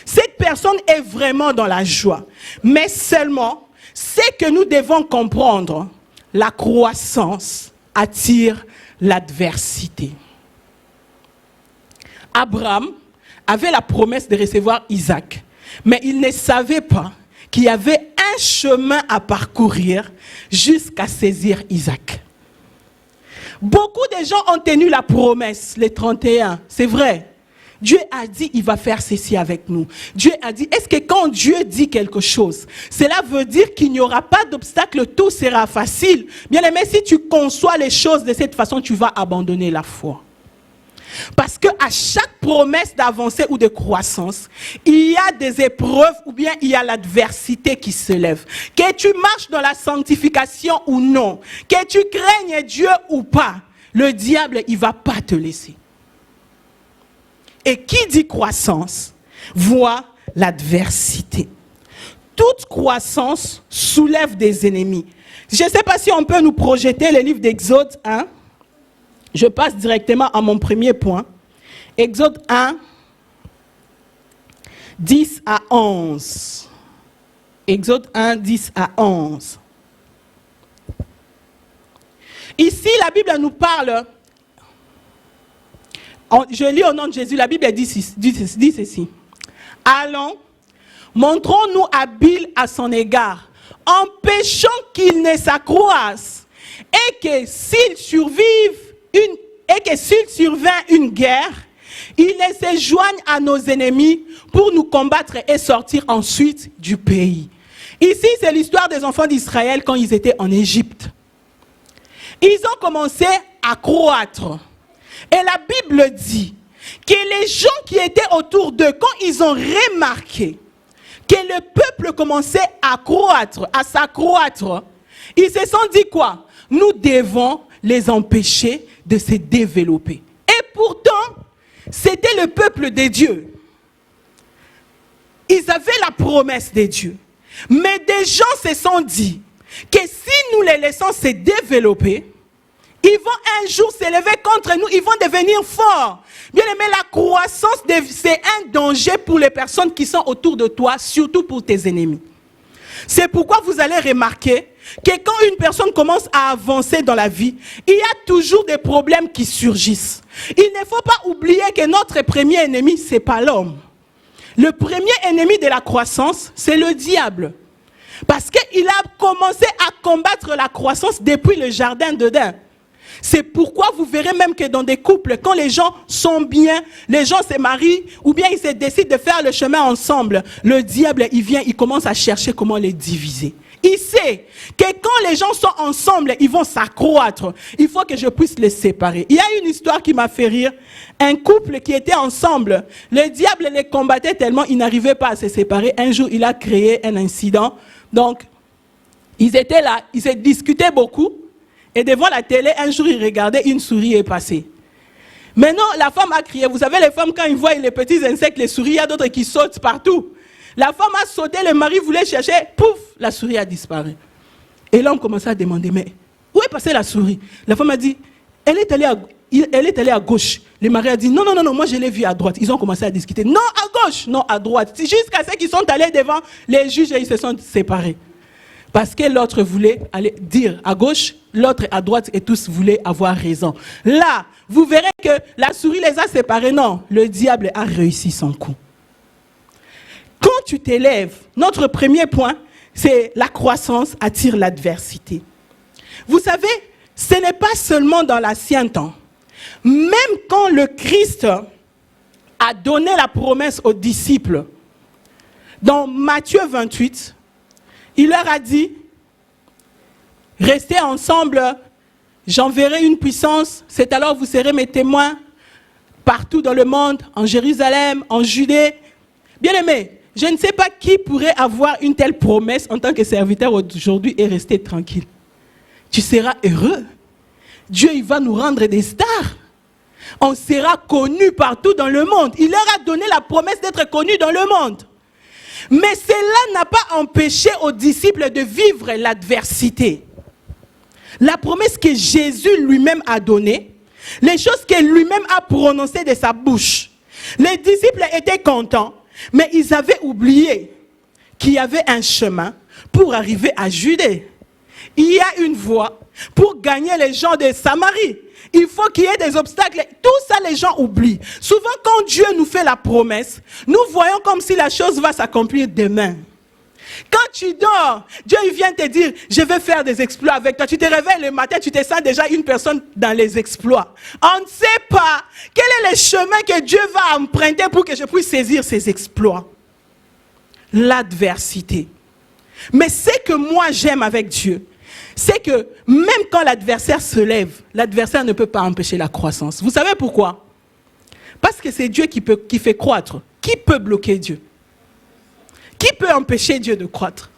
Cette personne est vraiment dans la joie. Mais seulement, c'est que nous devons comprendre, la croissance attire l'adversité. Abraham avait la promesse de recevoir Isaac, mais il ne savait pas qu'il y avait un chemin à parcourir jusqu'à saisir Isaac. Beaucoup de gens ont tenu la promesse, les 31, c'est vrai. Dieu a dit, il va faire ceci avec nous. Dieu a dit, est-ce que quand Dieu dit quelque chose, cela veut dire qu'il n'y aura pas d'obstacle, tout sera facile? Bien aimé, si tu conçois les choses de cette façon, tu vas abandonner la foi. Parce qu'à chaque promesse d'avancée ou de croissance, il y a des épreuves ou bien il y a l'adversité qui se lève. Que tu marches dans la sanctification ou non, que tu craignes Dieu ou pas, le diable, il ne va pas te laisser. Et qui dit croissance, voit l'adversité. Toute croissance soulève des ennemis. Je ne sais pas si on peut nous projeter le livre d'Exode 1. Je passe directement à mon premier point. Exode 1, 10 à 11. Exode 1, 10 à 11. Ici, la Bible nous parle. Je lis au nom de Jésus, la Bible dit ceci. Allons, montrons-nous habiles à son égard, empêchons qu'il ne s'accroisse, et que s'il survint une guerre, il ne se joigne à nos ennemis pour nous combattre et sortir ensuite du pays. Ici, c'est l'histoire des enfants d'Israël quand ils étaient en Égypte. Ils ont commencé à croître. Et la Bible dit que les gens qui étaient autour d'eux, quand ils ont remarqué que le peuple commençait à croître, à s'accroître, ils se sont dit quoi? Nous devons les empêcher de se développer. Et pourtant, c'était le peuple de Dieu. Ils avaient la promesse de Dieu. Mais des gens se sont dit que si nous les laissons se développer, ils vont un jour s'élever contre nous, ils vont devenir forts. Bien aimé, la croissance, c'est un danger pour les personnes qui sont autour de toi, surtout pour tes ennemis. C'est pourquoi vous allez remarquer que quand une personne commence à avancer dans la vie, il y a toujours des problèmes qui surgissent. Il ne faut pas oublier que notre premier ennemi, ce n'est pas l'homme. Le premier ennemi de la croissance, c'est le diable. Parce qu'il a commencé à combattre la croissance depuis le jardin d'Éden. C'est pourquoi vous verrez même que dans des couples, quand les gens sont bien, les gens se marient, ou bien ils se décident de faire le chemin ensemble, le diable, il vient, il commence à chercher comment les diviser. Il sait que quand les gens sont ensemble, ils vont s'accroître. Il faut que je puisse les séparer. Il y a une histoire qui m'a fait rire. Un couple qui était ensemble, le diable les combattait tellement, ils n'arrivaient pas à se séparer. Un jour, il a créé un incident. Donc, ils étaient là, ils se discutaient beaucoup. Et devant la télé, un jour, il regardait, une souris est passée. Maintenant, la femme a crié. Vous savez, les femmes, quand ils voient les petits insectes, les souris, il y a d'autres qui sautent partout. La femme a sauté, le mari voulait chercher, pouf, la souris a disparu. Et l'homme commençait à demander, mais où est passée la souris? La femme a dit, elle est allée à gauche. Le mari a dit, non, moi je l'ai vue à droite. Ils ont commencé à discuter, non, à gauche, non, à droite. Jusqu'à ce qu'ils sont allés devant les juges et ils se sont séparés. Parce que l'autre voulait aller dire à gauche, l'autre à droite et tous voulaient avoir raison. Là, vous verrez que la souris les a séparés. Non, le diable a réussi son coup. Quand tu t'élèves, notre premier point, c'est la croissance attire l'adversité. Vous savez, ce n'est pas seulement dans l'ancien temps. Même quand le Christ a donné la promesse aux disciples, dans Matthieu 28, il leur a dit, restez ensemble, j'enverrai une puissance, c'est alors vous serez mes témoins partout dans le monde, en Jérusalem, en Judée. Bien-aimés, je ne sais pas qui pourrait avoir une telle promesse en tant que serviteur aujourd'hui et rester tranquille. Tu seras heureux. Dieu, il va nous rendre des stars. On sera connus partout dans le monde. Il leur a donné la promesse d'être connus dans le monde. Mais cela n'a pas empêché aux disciples de vivre l'adversité. La promesse que Jésus lui-même a donnée, les choses que lui-même a prononcées de sa bouche. Les disciples étaient contents, mais ils avaient oublié qu'il y avait un chemin pour arriver à Judée. Il y a une voie pour gagner les gens de Samarie. Il faut qu'il y ait des obstacles. Tout ça, les gens oublient. Souvent, quand Dieu nous fait la promesse, nous voyons comme si la chose va s'accomplir demain. Quand tu dors, Dieu il vient te dire, je vais faire des exploits avec toi. Tu te réveilles le matin, tu te sens déjà une personne dans les exploits. On ne sait pas quel est le chemin que Dieu va emprunter pour que je puisse saisir ces exploits. L'adversité. Mais ce que moi j'aime avec Dieu, c'est que même quand l'adversaire se lève, l'adversaire ne peut pas empêcher la croissance. Vous savez pourquoi? Parce que c'est Dieu qui fait croître. Qui peut bloquer Dieu? Qui peut empêcher Dieu de croître?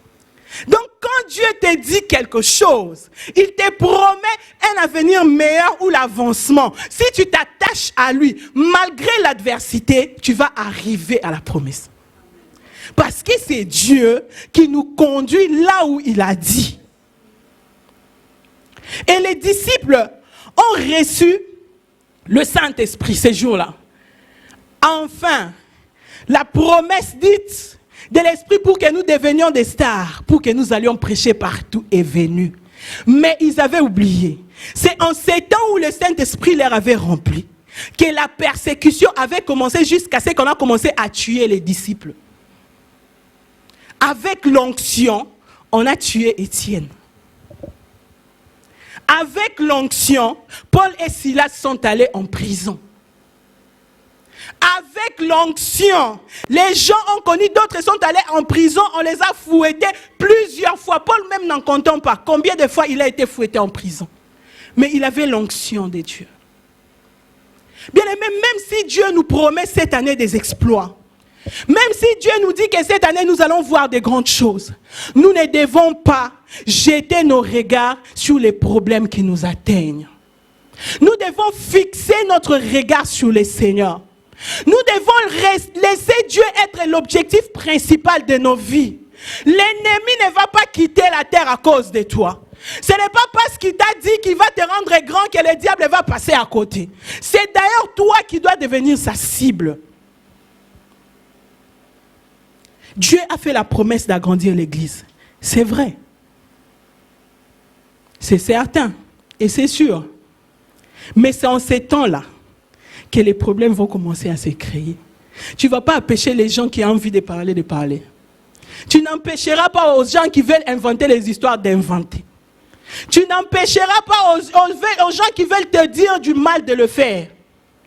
Donc quand Dieu te dit quelque chose, il te promet un avenir meilleur ou l'avancement. Si tu t'attaches à lui, malgré l'adversité, tu vas arriver à la promesse. Parce que c'est Dieu qui nous conduit là où il a dit. Et les disciples ont reçu le Saint-Esprit ces jours-là. Enfin, la promesse dite de l'Esprit pour que nous devenions des stars, pour que nous allions prêcher partout est venue. Mais ils avaient oublié. C'est en ces temps où le Saint-Esprit leur avait rempli que la persécution avait commencé jusqu'à ce qu'on a commencé à tuer les disciples. Avec l'onction, on a tué Étienne. Avec l'onction, Paul et Silas sont allés en prison. Avec l'onction, les gens ont connu, d'autres sont allés en prison, on les a fouettés plusieurs fois. Paul même n'en comptant pas combien de fois il a été fouetté en prison. Mais il avait l'onction de Dieu. Bien aimé, même si Dieu nous promet cette année des exploits, même si Dieu nous dit que cette année nous allons voir de grandes choses, nous ne devons pas jeter nos regards sur les problèmes qui nous atteignent. Nous devons fixer notre regard sur le Seigneur. Nous devons laisser Dieu être l'objectif principal de nos vies. L'ennemi ne va pas quitter la terre à cause de toi. Ce n'est pas parce qu'il t'a dit qu'il va te rendre grand que le diable va passer à côté. C'est d'ailleurs toi qui dois devenir sa cible. Dieu a fait la promesse d'agrandir l'église. C'est vrai. C'est certain. Et c'est sûr. Mais c'est en ces temps-là que les problèmes vont commencer à se créer. Tu ne vas pas empêcher les gens qui ont envie de parler. Tu n'empêcheras pas aux gens qui veulent inventer les histoires d'inventer. Tu n'empêcheras pas aux gens qui veulent te dire du mal de le faire.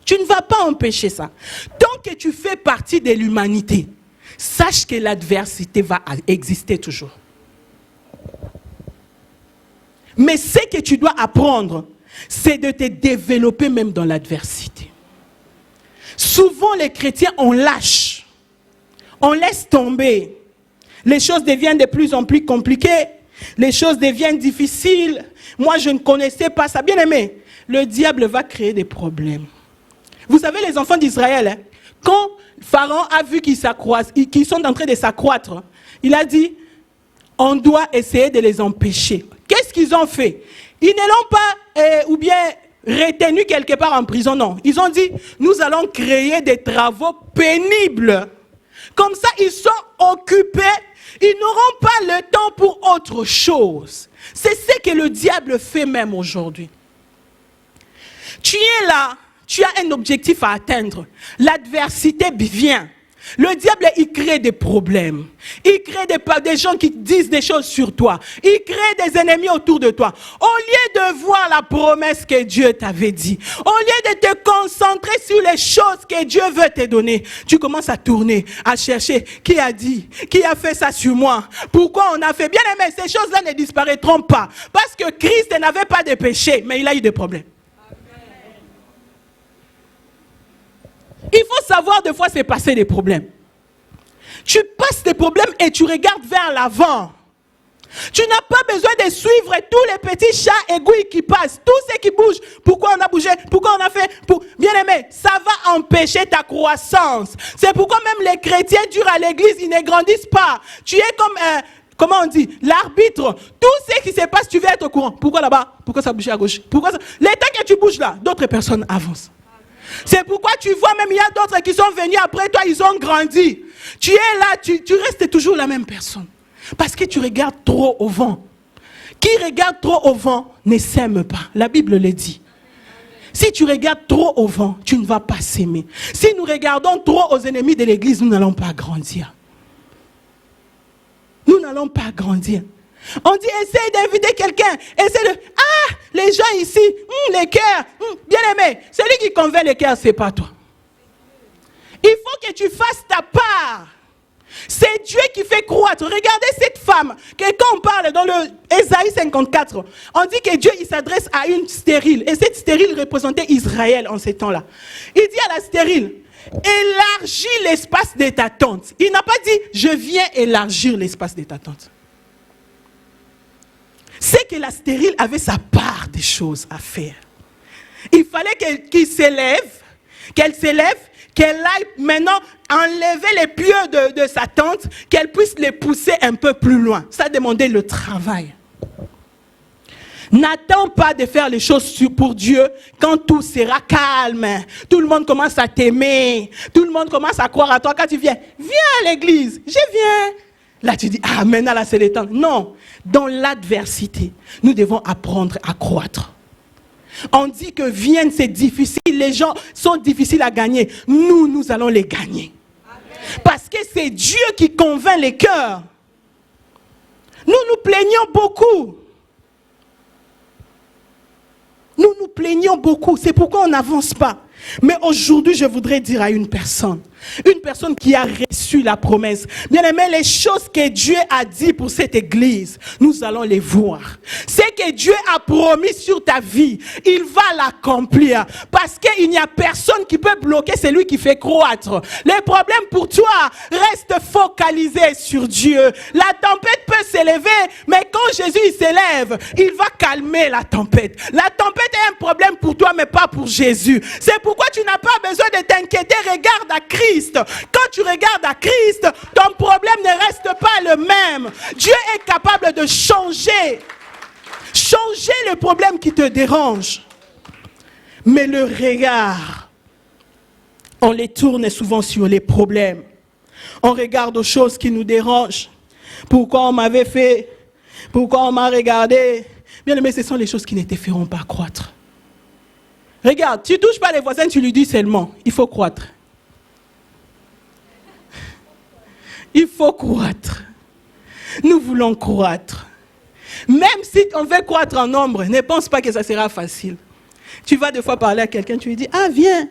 Tu ne vas pas empêcher ça. Tant que tu fais partie de l'humanité, sache que l'adversité va exister toujours. Mais ce que tu dois apprendre, c'est de te développer même dans l'adversité. Souvent, les chrétiens, on lâche. On laisse tomber. Les choses deviennent de plus en plus compliquées. Les choses deviennent difficiles. Moi, je ne connaissais pas ça. Bien aimé, le diable va créer des problèmes. Vous savez, les enfants d'Israël, quand Pharaon a vu qu'ils sont en train de s'accroître, il a dit, on doit essayer de les empêcher. Qu'est-ce qu'ils ont fait? Ils ne l'ont pas ou bien retenu quelque part en prison, non. Ils ont dit, nous allons créer des travaux pénibles. Comme ça, ils sont occupés, ils n'auront pas le temps pour autre chose. C'est ce que le diable fait même aujourd'hui. Tu es là, tu as un objectif à atteindre. L'adversité vient. Le diable, il crée des problèmes. Il crée des gens qui disent des choses sur toi. Il crée des ennemis autour de toi. Au lieu de voir la promesse que Dieu t'avait dit, au lieu de te concentrer sur les choses que Dieu veut te donner, tu commences à tourner, à chercher qui a dit, qui a fait ça sur moi, pourquoi on a fait. Bien aimé, ces choses-là ne disparaîtront pas. Parce que Christ n'avait pas de péché, mais il a eu des problèmes. Il faut savoir des fois c'est passer des problèmes. Tu passes des problèmes et tu regardes vers l'avant. Tu n'as pas besoin de suivre tous les petits chats aiguilles qui passent, tous ceux qui bougent. Pourquoi on a bougé? Pourquoi on a fait? Bien aimé, ça va empêcher ta croissance. C'est pourquoi même les chrétiens durs à l'église, ils ne grandissent pas. Tu es comme, comment on dit, l'arbitre. Tout ce qui se passe, tu veux être au courant. Pourquoi là-bas? Pourquoi ça bouge à gauche? Pourquoi ça... Les temps que tu bouges là, d'autres personnes avancent. C'est pourquoi tu vois même il y a d'autres qui sont venus après toi, ils ont grandi. Tu es là, tu restes toujours la même personne. Parce que tu regardes trop au vent. Qui regarde trop au vent ne s'aime pas. La Bible le dit. Si tu regardes trop au vent, tu ne vas pas s'aimer. Si nous regardons trop aux ennemis de l'église, nous n'allons pas grandir. Nous n'allons pas grandir. On dit, essaye d'inviter quelqu'un. Essaye de... Ah, les gens ici, les cœurs, bien aimé. Celui qui convainc les cœurs, ce n'est pas toi. Il faut que tu fasses ta part. C'est Dieu qui fait croître. Regardez cette femme. Que quand on parle dans le Ésaïe 54, on dit que Dieu il s'adresse à une stérile. Et cette stérile représentait Israël en ces temps-là. Il dit à la stérile, élargis l'espace de ta tente. Il n'a pas dit, je viens élargir l'espace de ta tente. C'est que la stérile avait sa part des choses à faire. Il fallait qu'elle s'élève, qu'elle aille maintenant enlever les pieux de sa tente, qu'elle puisse les pousser un peu plus loin. Ça demandait le travail. N'attends pas de faire les choses pour Dieu quand tout sera calme. Tout le monde commence à t'aimer. Tout le monde commence à croire à toi. Quand tu viens à l'église, je viens. Là, tu dis, ah, maintenant, là, c'est le temps. Non, dans l'adversité, nous devons apprendre à croître. On dit que viennent, c'est difficile. Les gens sont difficiles à gagner. Nous allons les gagner. Amen. Parce que c'est Dieu qui convainc les cœurs. Nous nous plaignons beaucoup. Nous plaignons beaucoup. C'est pourquoi on n'avance pas. Mais aujourd'hui, je voudrais dire à une personne qui a reçu la promesse, bien aimé, les choses que Dieu a dit pour cette église, nous allons les voir. Ce que Dieu a promis sur ta vie, il va l'accomplir. Parce qu'il n'y a personne qui peut bloquer celui qui fait croître. Le problème pour toi reste focalisé sur Dieu. La tempête peut s'élever, mais quand Jésus s'élève, il va calmer la tempête. La tempête est un problème pour toi, mais pas pour Jésus. C'est pourquoi tu n'as pas besoin de t'inquiéter. Regarde à Christ. Quand tu regardes à Christ, ton problème ne reste pas le même. Dieu est capable de changer le problème qui te dérange. Mais le regard, on les tourne souvent sur les problèmes. On regarde aux choses qui nous dérangent. Pourquoi on m'avait fait? Pourquoi on m'a regardé? Bien aimé, ce sont les choses qui ne te feront pas croître. Regarde, tu ne touches pas les voisins, tu lui dis seulement, il faut croître. Il faut croître. Nous voulons croître. Même si on veut croître en nombre, ne pense pas que ça sera facile. Tu vas des fois parler à quelqu'un, tu lui dis, ah viens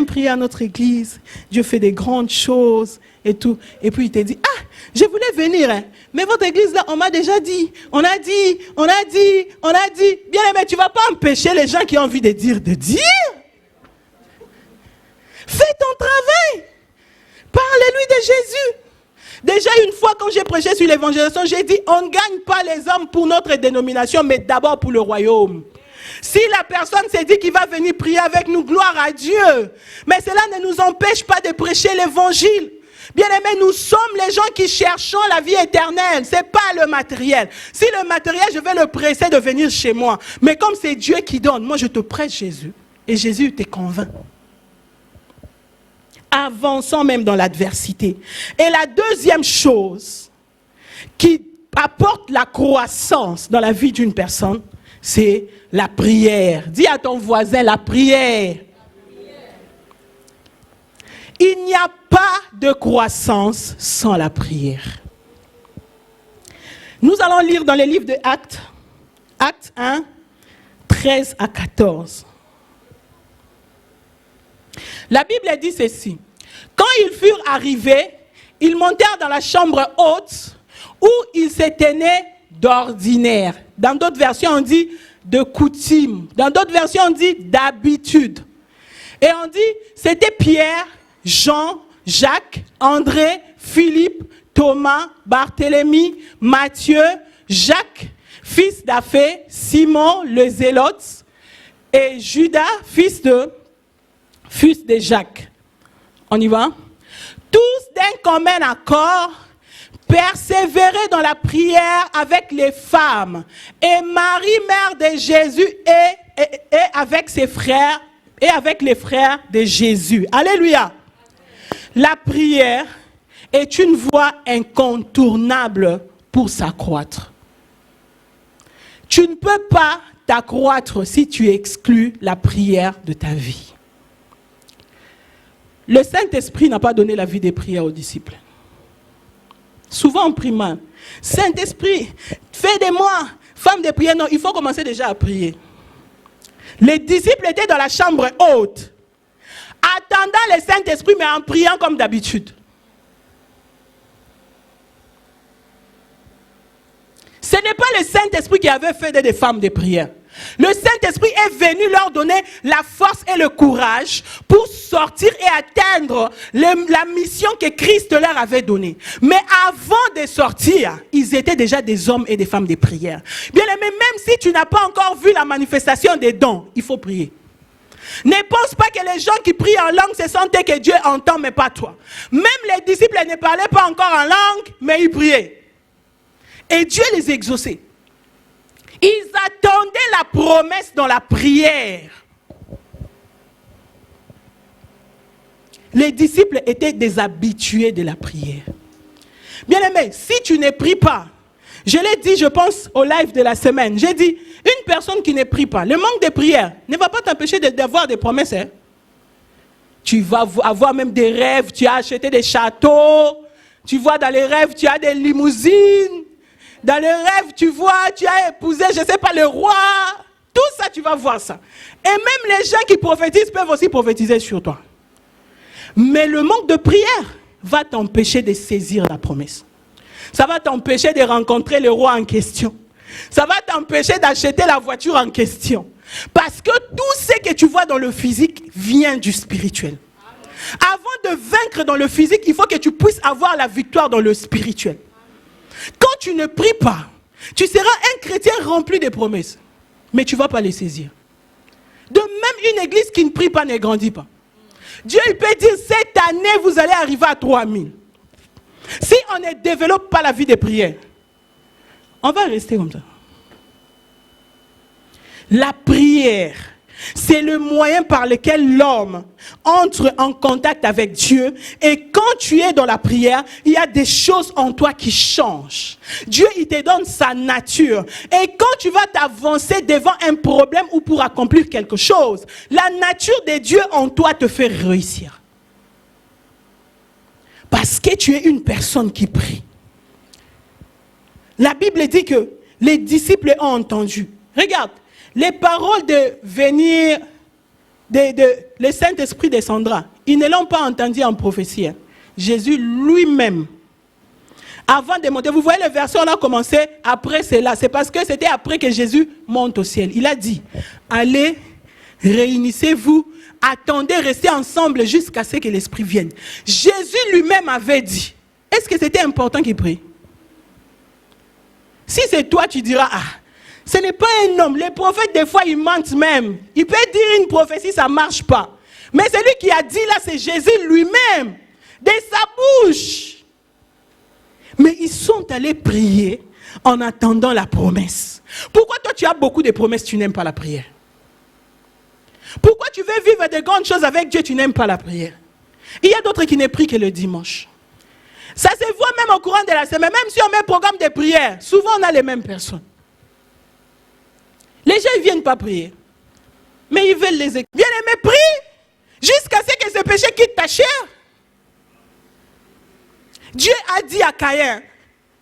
prier à notre église. Dieu fait des grandes choses et tout. Et puis il te dit, ah, je voulais venir. Hein. Mais votre église là, on m'a déjà dit. On a dit. Bien aimé, tu ne vas pas empêcher les gens qui ont envie de dire. Fais ton travail. Parle-lui de Jésus. Déjà une fois quand j'ai prêché sur l'évangélisation, j'ai dit on ne gagne pas les hommes pour notre dénomination, mais d'abord pour le royaume. Si la personne s'est dit qu'il va venir prier avec nous, gloire à Dieu. Mais cela ne nous empêche pas de prêcher l'évangile. Bien aimé, nous sommes les gens qui cherchons la vie éternelle. Ce n'est pas le matériel. Si le matériel, je vais le presser de venir chez moi. Mais comme c'est Dieu qui donne, moi je te prêche Jésus. Et Jésus te convainc. Avançons même dans l'adversité. Et la deuxième chose qui apporte la croissance dans la vie d'une personne, c'est la prière. Dis à ton voisin, la prière. Il n'y a pas de croissance sans la prière. Nous allons lire dans les livres de Actes, Actes 1, 13 à 14. La Bible dit ceci. Quand ils furent arrivés, ils montèrent dans la chambre haute où ils se tenaient d'ordinaire. Dans d'autres versions, on dit de coutume. Dans d'autres versions, on dit d'habitude. Et on dit, c'était Pierre, Jean, Jacques, André, Philippe, Thomas, Barthélemy, Matthieu, Jacques, fils d'Aphée, Simon le Zélote, et Judas, fils de Jacques. On y va? Tous d'un commun accord persévéraient dans la prière avec les femmes. Et Marie, mère de Jésus, et avec ses frères, et avec les frères de Jésus. Alléluia. La prière est une voie incontournable pour s'accroître. Tu ne peux pas t'accroître si tu exclus la prière de ta vie. Le Saint-Esprit n'a pas donné la vie des prières aux disciples. Souvent on prie mal. Saint-Esprit, fais de moi femme de prière. Non, il faut commencer déjà à prier. Les disciples étaient dans la chambre haute, attendant le Saint-Esprit, mais en priant comme d'habitude. Ce n'est pas le Saint-Esprit qui avait fait des femmes de prière. Le Saint-Esprit est venu leur donner la force et le courage pour sortir et atteindre la mission que Christ leur avait donnée. Mais avant de sortir, ils étaient déjà des hommes et des femmes de prière. Bien aimé, même si tu n'as pas encore vu la manifestation des dons, il faut prier. Ne pense pas que les gens qui prient en langue se sentaient que Dieu entend, mais pas toi. Même les disciples ne parlaient pas encore en langue, mais ils priaient. Et Dieu les exauçait. Ils attendaient la promesse dans la prière. Les disciples étaient des habitués de la prière. Bien aimé, si tu ne pries pas, je l'ai dit, je pense, au live de la semaine, j'ai dit, une personne qui ne prie pas, le manque de prière ne va pas t'empêcher d'avoir des promesses. Hein? Tu vas avoir même des rêves, tu as acheté des châteaux, tu vois dans les rêves, tu as des limousines. Dans le rêve, tu vois, tu as épousé, je ne sais pas, le roi. Tout ça, tu vas voir ça. Et même les gens qui prophétisent peuvent aussi prophétiser sur toi. Mais le manque de prière va t'empêcher de saisir la promesse. Ça va t'empêcher de rencontrer le roi en question. Ça va t'empêcher d'acheter la voiture en question. Parce que tout ce que tu vois dans le physique vient du spirituel. Avant de vaincre dans le physique, il faut que tu puisses avoir la victoire dans le spirituel. Quand tu ne pries pas, tu seras un chrétien rempli de promesses. Mais tu ne vas pas les saisir. De même, une église qui ne prie pas ne grandit pas. Dieu il peut dire, cette année, vous allez arriver à 3000. Si on ne développe pas la vie de prière, on va rester comme ça. La prière, c'est le moyen par lequel l'homme entre en contact avec Dieu. Et quand tu es dans la prière, il y a des choses en toi qui changent. Dieu, il te donne sa nature. Et quand tu vas t'avancer devant un problème ou pour accomplir quelque chose, la nature de Dieu en toi te fait réussir. Parce que tu es une personne qui prie. La Bible dit que les disciples ont entendu. Regarde. Les paroles de venir, le Saint-Esprit descendra. Ils ne l'ont pas entendu en prophétie. Jésus lui-même, avant de monter, vous voyez le verset, on a commencé après cela. C'est parce que c'était après que Jésus monte au ciel. Il a dit, allez, réunissez-vous, attendez, restez ensemble jusqu'à ce que l'Esprit vienne. Jésus lui-même avait dit, est-ce que c'était important qu'il prie? Si c'est toi, tu diras, ah, ce n'est pas un homme. Les prophètes, des fois, ils mentent même. Il peut dire une prophétie, ça ne marche pas. Mais celui qui a dit là, c'est Jésus lui-même, de sa bouche. Mais ils sont allés prier en attendant la promesse. Pourquoi toi, tu as beaucoup de promesses, tu n'aimes pas la prière? Pourquoi tu veux vivre de grandes choses avec Dieu, tu n'aimes pas la prière? Il y a d'autres qui ne prient que le dimanche. Ça se voit même au courant de la semaine. Même si on met un programme de prière, souvent on a les mêmes personnes. Les gens ne viennent pas prier. Mais ils veulent les écouter. Bien aimé, prie jusqu'à ce que ce péché quitte ta chair. Dieu a dit à Caïn,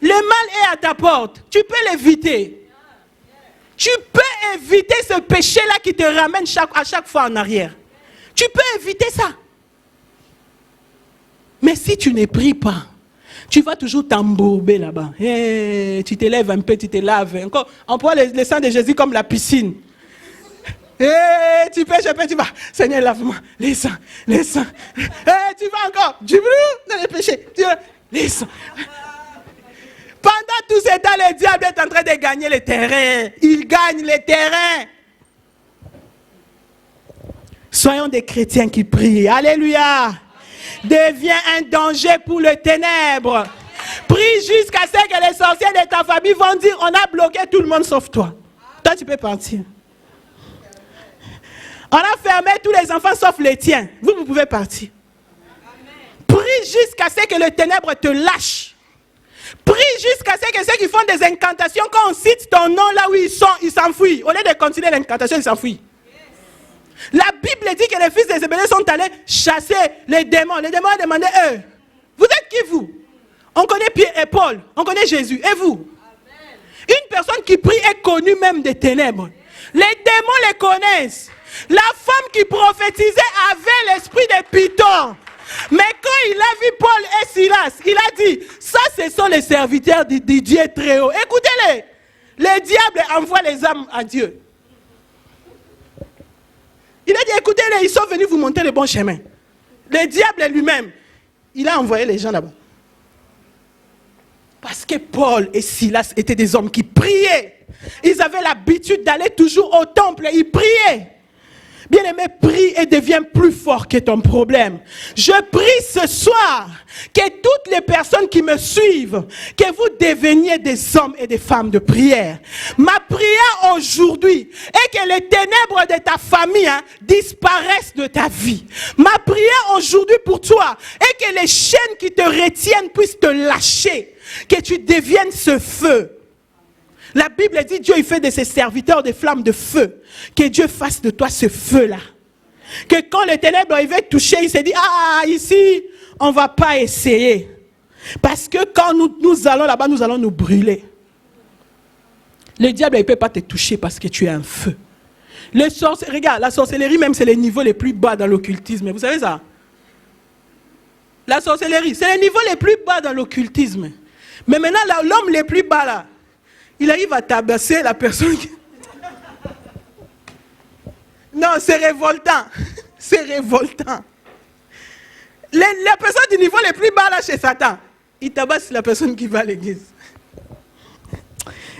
Le mal est à ta porte. Tu peux l'éviter. Tu peux éviter ce péché-là qui te ramène à chaque fois en arrière. Tu peux éviter ça. Mais si tu ne pries pas, tu vas toujours t'embourber là-bas. Hey, tu te lèves un peu, tu te laves. Encore, emploie le sang de Jésus comme la piscine. Hey, tu pêches un peu, tu vas. Seigneur, lave-moi. Les sangs, les sangs. Hey, tu vas encore. Tu vas dans les péchés. Les sangs. Pendant tout ce temps, le diable est en train de gagner le terrain. Il gagne le terrain. Soyons des chrétiens qui prient. Alléluia. Deviens un danger pour les ténèbres. Prie jusqu'à ce que les sorciers de ta famille vont dire on a bloqué tout le monde sauf toi. Toi, tu peux partir. On a fermé tous les enfants sauf les tiens. Vous pouvez partir. Prie jusqu'à ce que les ténèbres te lâchent. Prie jusqu'à ce que ceux qui font des incantations, quand on cite ton nom là où ils sont, ils s'enfuient. Au lieu de continuer l'incantation, ils s'enfuient. La Bible dit que les fils de Zébédée sont allés chasser les démons. Les démons ont demandé, vous êtes qui vous? On connaît Pierre et Paul, on connaît Jésus. Et vous? Amen. Une personne qui prie est connue même des ténèbres. Les démons les connaissent. La femme qui prophétisait avait l'esprit de Python. Mais quand il a vu Paul et Silas, il a dit, ça ce sont les serviteurs du Dieu très haut. Écoutez-les, le diable envoie les âmes à Dieu. Il a dit, écoutez-les, ils sont venus vous montrer le bon chemin. Le diable lui-même, il a envoyé les gens là-bas. Parce que Paul et Silas étaient des hommes qui priaient. Ils avaient l'habitude d'aller toujours au temple, ils priaient. Bien-aimé, prie et deviens plus fort que ton problème. Je prie ce soir que toutes les personnes qui me suivent, que vous deveniez des hommes et des femmes de prière. Ma prière aujourd'hui est que les ténèbres de ta famille disparaissent de ta vie. Ma prière aujourd'hui pour toi est que les chaînes qui te retiennent puissent te lâcher, que tu deviennes ce feu. La Bible dit, Dieu il fait de ses serviteurs des flammes de feu. Que Dieu fasse de toi ce feu-là. Que quand les ténèbres il va toucher, il se dit, ici, on ne va pas essayer. Parce que quand nous allons là-bas, nous allons nous brûler. Le diable, il ne peut pas te toucher parce que tu es un feu. Regarde, la sorcellerie même, c'est les niveaux les plus bas dans l'occultisme. Vous savez ça? La sorcellerie, c'est les niveaux les plus bas dans l'occultisme. Mais maintenant, l'homme le plus bas là, il arrive à tabasser la personne qui... Non, c'est révoltant. C'est révoltant. La personne du niveau le plus bas là chez Satan, il tabasse la personne qui va à l'église.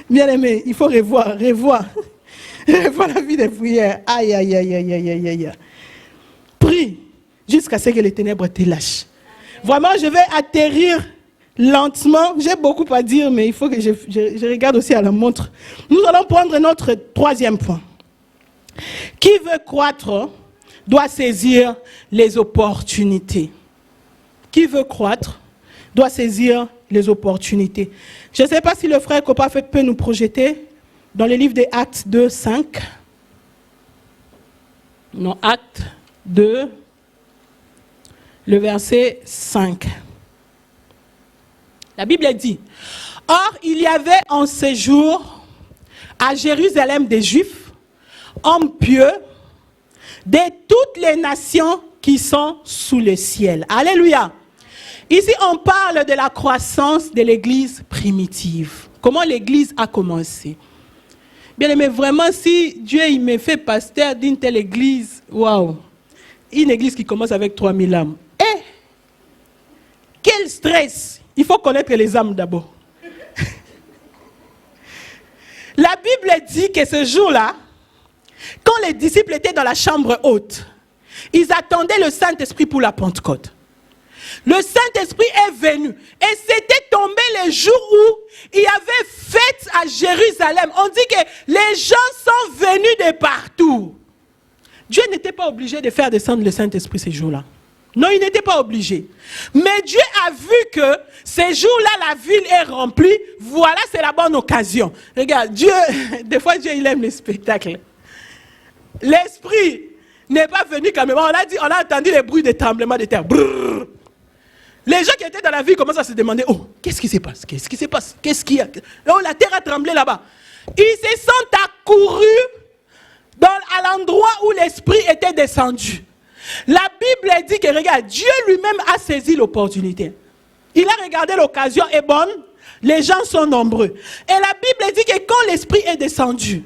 Bien aimé, il faut revoir la vie des prières. Aïe, aïe, aïe, aïe, aïe, aïe, aïe. Prie jusqu'à ce que les ténèbres te lâchent. Vraiment, je vais atterrir lentement. J'ai beaucoup à dire, mais il faut que je regarde aussi à la montre. Nous allons prendre notre troisième point. Qui veut croître doit saisir les opportunités. Qui veut croître doit saisir les opportunités. Je ne sais pas si le frère Kopa peut nous projeter dans le livre des Actes 2, 5. Non, Actes 2, le verset 5. La Bible dit, « Or, il y avait en ces jours à Jérusalem des Juifs, hommes pieux, de toutes les nations qui sont sous le ciel. » Alléluia. Ici, on parle de la croissance de l'église primitive. Comment l'église a commencé. Bien aimé, vraiment, si Dieu il me fait pasteur d'une telle église, waouh, une église qui commence avec 3000 âmes. Eh, quel stress! Il faut connaître les âmes d'abord. La Bible dit que ce jour-là, quand les disciples étaient dans la chambre haute, ils attendaient le Saint-Esprit pour la Pentecôte. Le Saint-Esprit est venu et c'était tombé le jour où il y avait fête à Jérusalem. On dit que les gens sont venus de partout. Dieu n'était pas obligé de faire descendre le Saint-Esprit ces jours-là. Non, il n'était pas obligé. Mais Dieu a vu que ces jours-là, la ville est remplie. Voilà, c'est la bonne occasion. Regarde, Dieu, des fois, Dieu, il aime les spectacles. L'Esprit n'est pas venu quand même. On a entendu les bruits des tremblements de terre. Brrr. Les gens qui étaient dans la ville commencent à se demander, oh, qu'est-ce qui se passe? Qu'est-ce qui se passe? Qu'est-ce qu'il y a? Oh, la terre a tremblé là-bas. Ils se sont accourus à l'endroit où l'Esprit était descendu. La Bible dit que, regarde, Dieu lui-même a saisi l'opportunité. Il a regardé l'occasion est bonne, les gens sont nombreux. Et la Bible dit que quand l'Esprit est descendu,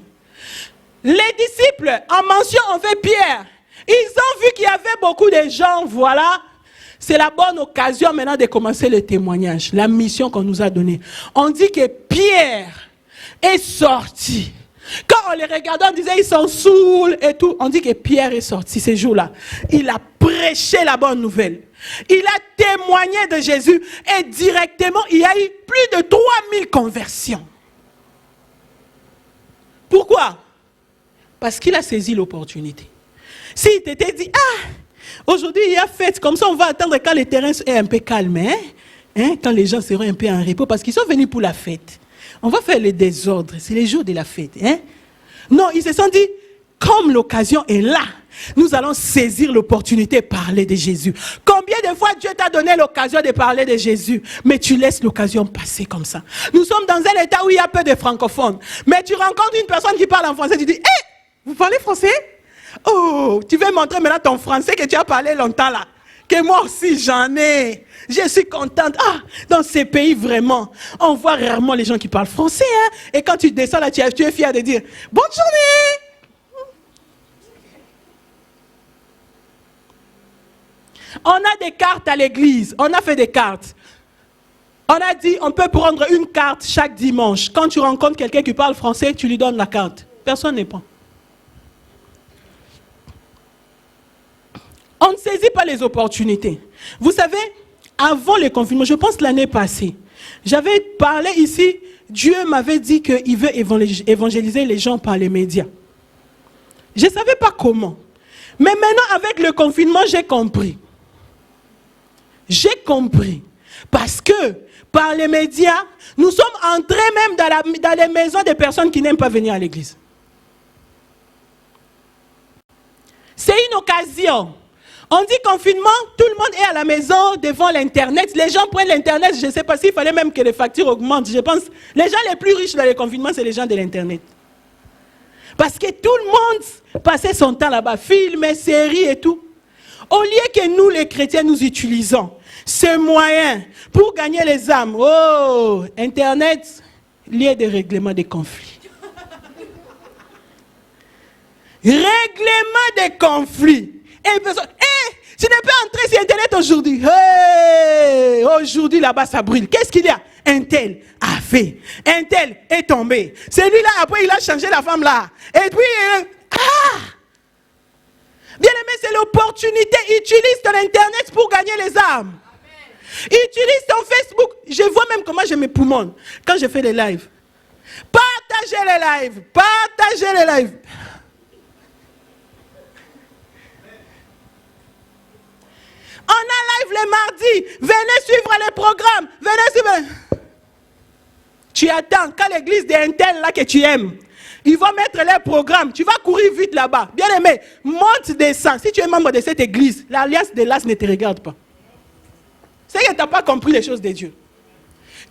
les disciples, en mention, ont fait Pierre. Ils ont vu qu'il y avait beaucoup de gens, voilà. C'est la bonne occasion maintenant de commencer le témoignage, la mission qu'on nous a donnée. On dit que Pierre est sorti. Quand on les regardait, on disait ils sont saouls et tout. On dit que Pierre est sorti ces jours-là. Il a prêché la bonne nouvelle. Il a témoigné de Jésus et directement, il y a eu plus de 3000 conversions. Pourquoi? Parce qu'il a saisi l'opportunité. S'il t'était dit, aujourd'hui il y a fête, comme ça on va attendre quand le terrain est un peu calme, quand les gens seront un peu en repos, parce qu'ils sont venus pour la fête. On va faire le désordre, c'est les jours de la fête. Non, ils se sont dit, comme l'occasion est là, nous allons saisir l'opportunité de parler de Jésus. Combien de fois Dieu t'a donné l'occasion de parler de Jésus, mais tu laisses l'occasion passer comme ça. Nous sommes dans un état où il y a peu de francophones, mais tu rencontres une personne qui parle en français, tu dis, hé, vous parlez français? Oh, tu veux montrer maintenant ton français que tu as parlé longtemps là. Que moi aussi j'en ai. Je suis contente. Dans ces pays vraiment, on voit rarement les gens qui parlent français. Et quand tu descends là, tu es fier de dire, bonne journée. On a des cartes à l'église. On a fait des cartes. On a dit, on peut prendre une carte chaque dimanche. Quand tu rencontres quelqu'un qui parle français, tu lui donnes la carte. Personne ne prend. On ne saisit pas les opportunités. Vous savez, avant le confinement, je pense l'année passée, j'avais parlé ici, Dieu m'avait dit qu'il veut évangéliser les gens par les médias. Je ne savais pas comment. Mais maintenant, avec le confinement, j'ai compris. J'ai compris. Parce que, par les médias, nous sommes entrés même dans les maisons des personnes qui n'aiment pas venir à l'église. C'est une occasion. On dit confinement, tout le monde est à la maison devant l'Internet. Les gens prennent l'Internet, je ne sais pas s'il fallait même que les factures augmentent. Je pense les gens les plus riches dans le confinement, c'est les gens de l'Internet. Parce que tout le monde passait son temps là-bas, films, séries et tout. Au lieu que nous, les chrétiens, nous utilisons ce moyen pour gagner les âmes. Oh, Internet, lieu de règlement des conflits. Règlement des conflits. Et personne, tu n'es pas entré sur Internet aujourd'hui. Aujourd'hui, là-bas, ça brûle. Qu'est-ce qu'il y a? Un tel a fait. Un tel est tombé. Celui-là, après, il a changé la femme là. Et puis, bien aimé, c'est l'opportunité. Utilise ton Internet pour gagner les âmes. Utilise ton Facebook. Je vois même comment je me poumonne quand je fais des lives. Partagez les lives. Partagez les lives. On a live le mardi. Venez suivre les programmes. Venez suivre. Tu attends quand l'église d'un tel là que tu aimes, ils vont mettre les programmes. Tu vas courir vite là-bas. Bien aimé, monte, descends. Si tu es membre de cette église, l'alliance de l'As ne te regarde pas. C'est que tu n'as pas compris les choses de Dieu.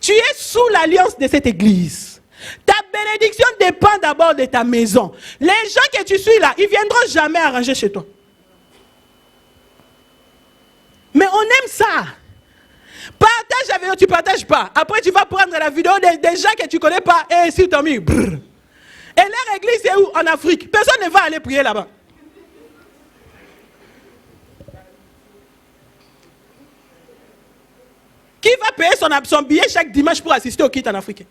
Tu es sous l'alliance de cette église. Ta bénédiction dépend d'abord de ta maison. Les gens que tu suis là, ils ne viendront jamais arranger chez toi. Mais on aime ça. Partage la vidéo, tu ne partages pas. Après, tu vas prendre la vidéo des gens que tu ne connais pas et si tu as mis. Et leur église, c'est où? En Afrique. Personne ne va aller prier là-bas. Qui va payer son billet chaque dimanche pour assister au kit en Afrique?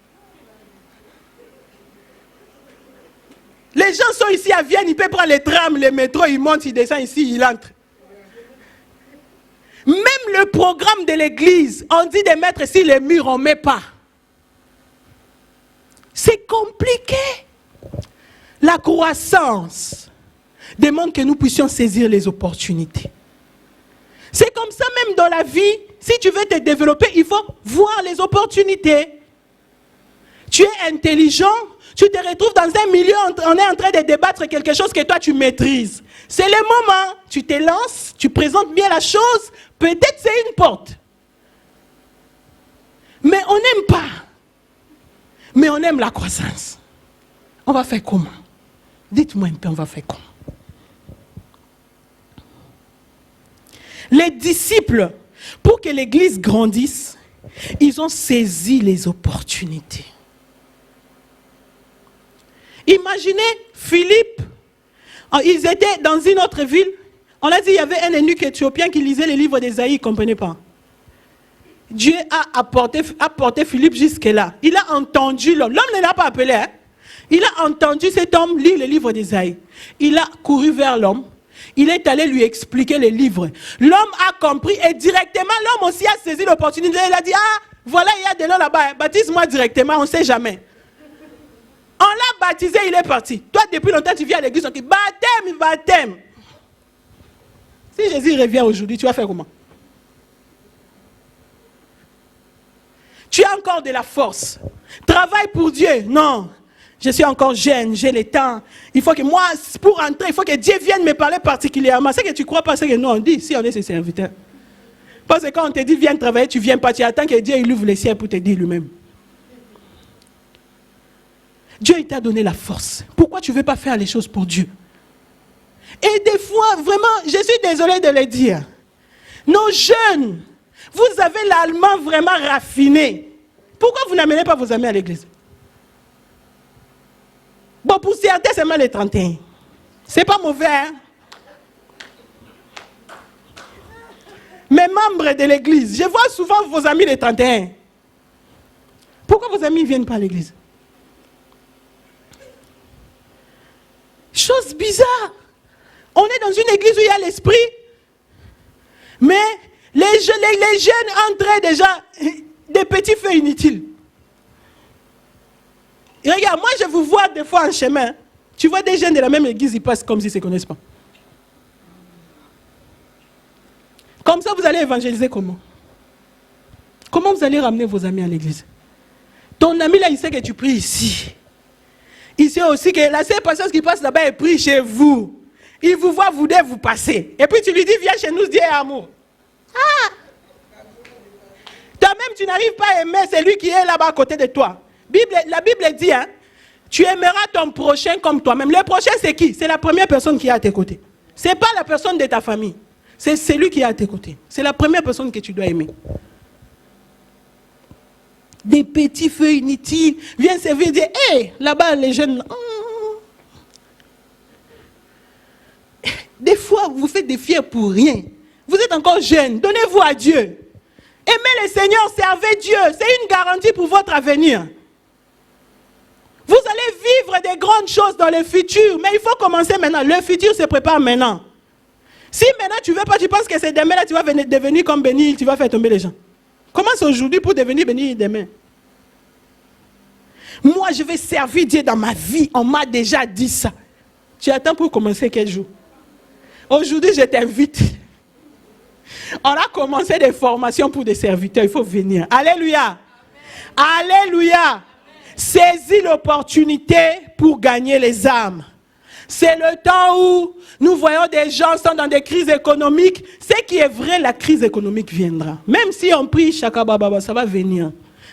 Les gens sont ici à Vienne, ils peuvent prendre les trams, les métros, ils montent, ils descendent ici, ils entrent. Même le programme de l'église, on dit de mettre ici les murs, on ne met pas. C'est compliqué. La croissance demande que nous puissions saisir les opportunités. C'est comme ça même dans la vie. Si tu veux te développer, il faut voir les opportunités. Tu es intelligent, tu te retrouves dans un milieu, on est en train de débattre quelque chose que toi tu maîtrises. C'est le moment, tu te lances, tu présentes bien la chose, peut-être c'est une porte. Mais on n'aime pas. Mais on aime la croissance. On va faire comment? Dites-moi un peu, on va faire comment? Les disciples, pour que l'église grandisse, ils ont saisi les opportunités. Imaginez Philippe, ils étaient dans une autre ville. On a dit qu'il y avait un eunuque éthiopien qui lisait les livres d'Ésaïe, il ne comprenait pas. Dieu a apporté Philippe jusque-là. Il a entendu l'homme. L'homme ne l'a pas appelé. Hein? Il a entendu cet homme lire les livres d'Ésaïe. Il a couru vers l'homme. Il est allé lui expliquer les livres. L'homme a compris et directement, l'homme aussi a saisi l'opportunité. Il a dit, ah, voilà, il y a de l'eau là-bas. Baptise-moi directement, on ne sait jamais. On l'a baptisé, il est parti. Toi, depuis longtemps, tu viens à l'église, on dit, baptême, baptême. Si Jésus revient aujourd'hui, tu vas faire comment? Tu as encore de la force. Travaille pour Dieu. Non. Je suis encore jeune, j'ai le temps. Il faut que moi, pour entrer, il faut que Dieu vienne me parler particulièrement. C'est que tu ne crois pas ce que nous on dit, si on est ses serviteurs. Parce que quand on te dit viens travailler, tu ne viens pas, tu attends que Dieu il ouvre les cieux pour te dire lui-même. Dieu il t'a donné la force. Pourquoi tu ne veux pas faire les choses pour Dieu? Et des fois, vraiment, je suis désolée de le dire. Nos jeunes, vous avez l'allemand vraiment raffiné. Pourquoi vous n'amenez pas vos amis à l'église? Bon, pour certains, c'est mal les 31. C'est pas mauvais, hein? Mais membres de l'église, je vois souvent vos amis les 31. Pourquoi vos amis ne viennent pas à l'église? Chose bizarre. On est dans une église où il y a l'esprit, mais les jeunes entraient déjà des petits feux inutiles. Et regarde, moi je vous vois des fois en chemin. Tu vois des jeunes de la même église, ils passent comme s'ils ne se connaissent pas. Comme ça, vous allez évangéliser comment? Comment vous allez ramener vos amis à l'église? Ton ami là, il sait que tu pries ici. Il sait aussi que la seule personne qui passe là-bas, elle prie chez vous. Il vous voit, vous devez vous passer. Et puis tu lui dis, viens chez nous, Dieu est amour. Ah! Toi-même, tu n'arrives pas à aimer celui qui est là-bas à côté de toi. La Bible dit, hein, tu aimeras ton prochain comme toi-même. Le prochain, c'est qui? C'est la première personne qui est à tes côtés. Ce n'est pas la personne de ta famille. C'est celui qui est à tes côtés. C'est la première personne que tu dois aimer. Des petits feux inutiles. Viens servir et dire, hé, là-bas, les jeunes... Des fois, vous faites des fiers pour rien. Vous êtes encore jeune. Donnez-vous à Dieu. Aimez le Seigneur, servez Dieu. C'est une garantie pour votre avenir. Vous allez vivre des grandes choses dans le futur. Mais il faut commencer maintenant. Le futur se prépare maintenant. Si maintenant tu ne veux pas, tu penses que c'est demain, là, tu vas devenir comme béni, tu vas faire tomber les gens. Commence aujourd'hui pour devenir béni demain. Moi, je vais servir Dieu dans ma vie. On m'a déjà dit ça. Tu attends pour commencer quel jour? Aujourd'hui, je t'invite. On a commencé des formations pour des serviteurs. Il faut venir. Alléluia. Amen. Alléluia. Saisis l'opportunité pour gagner les âmes. C'est le temps où nous voyons des gens sont dans des crises économiques. Ce qui est vrai, la crise économique viendra. Même si on prie Shakababa, ça va venir.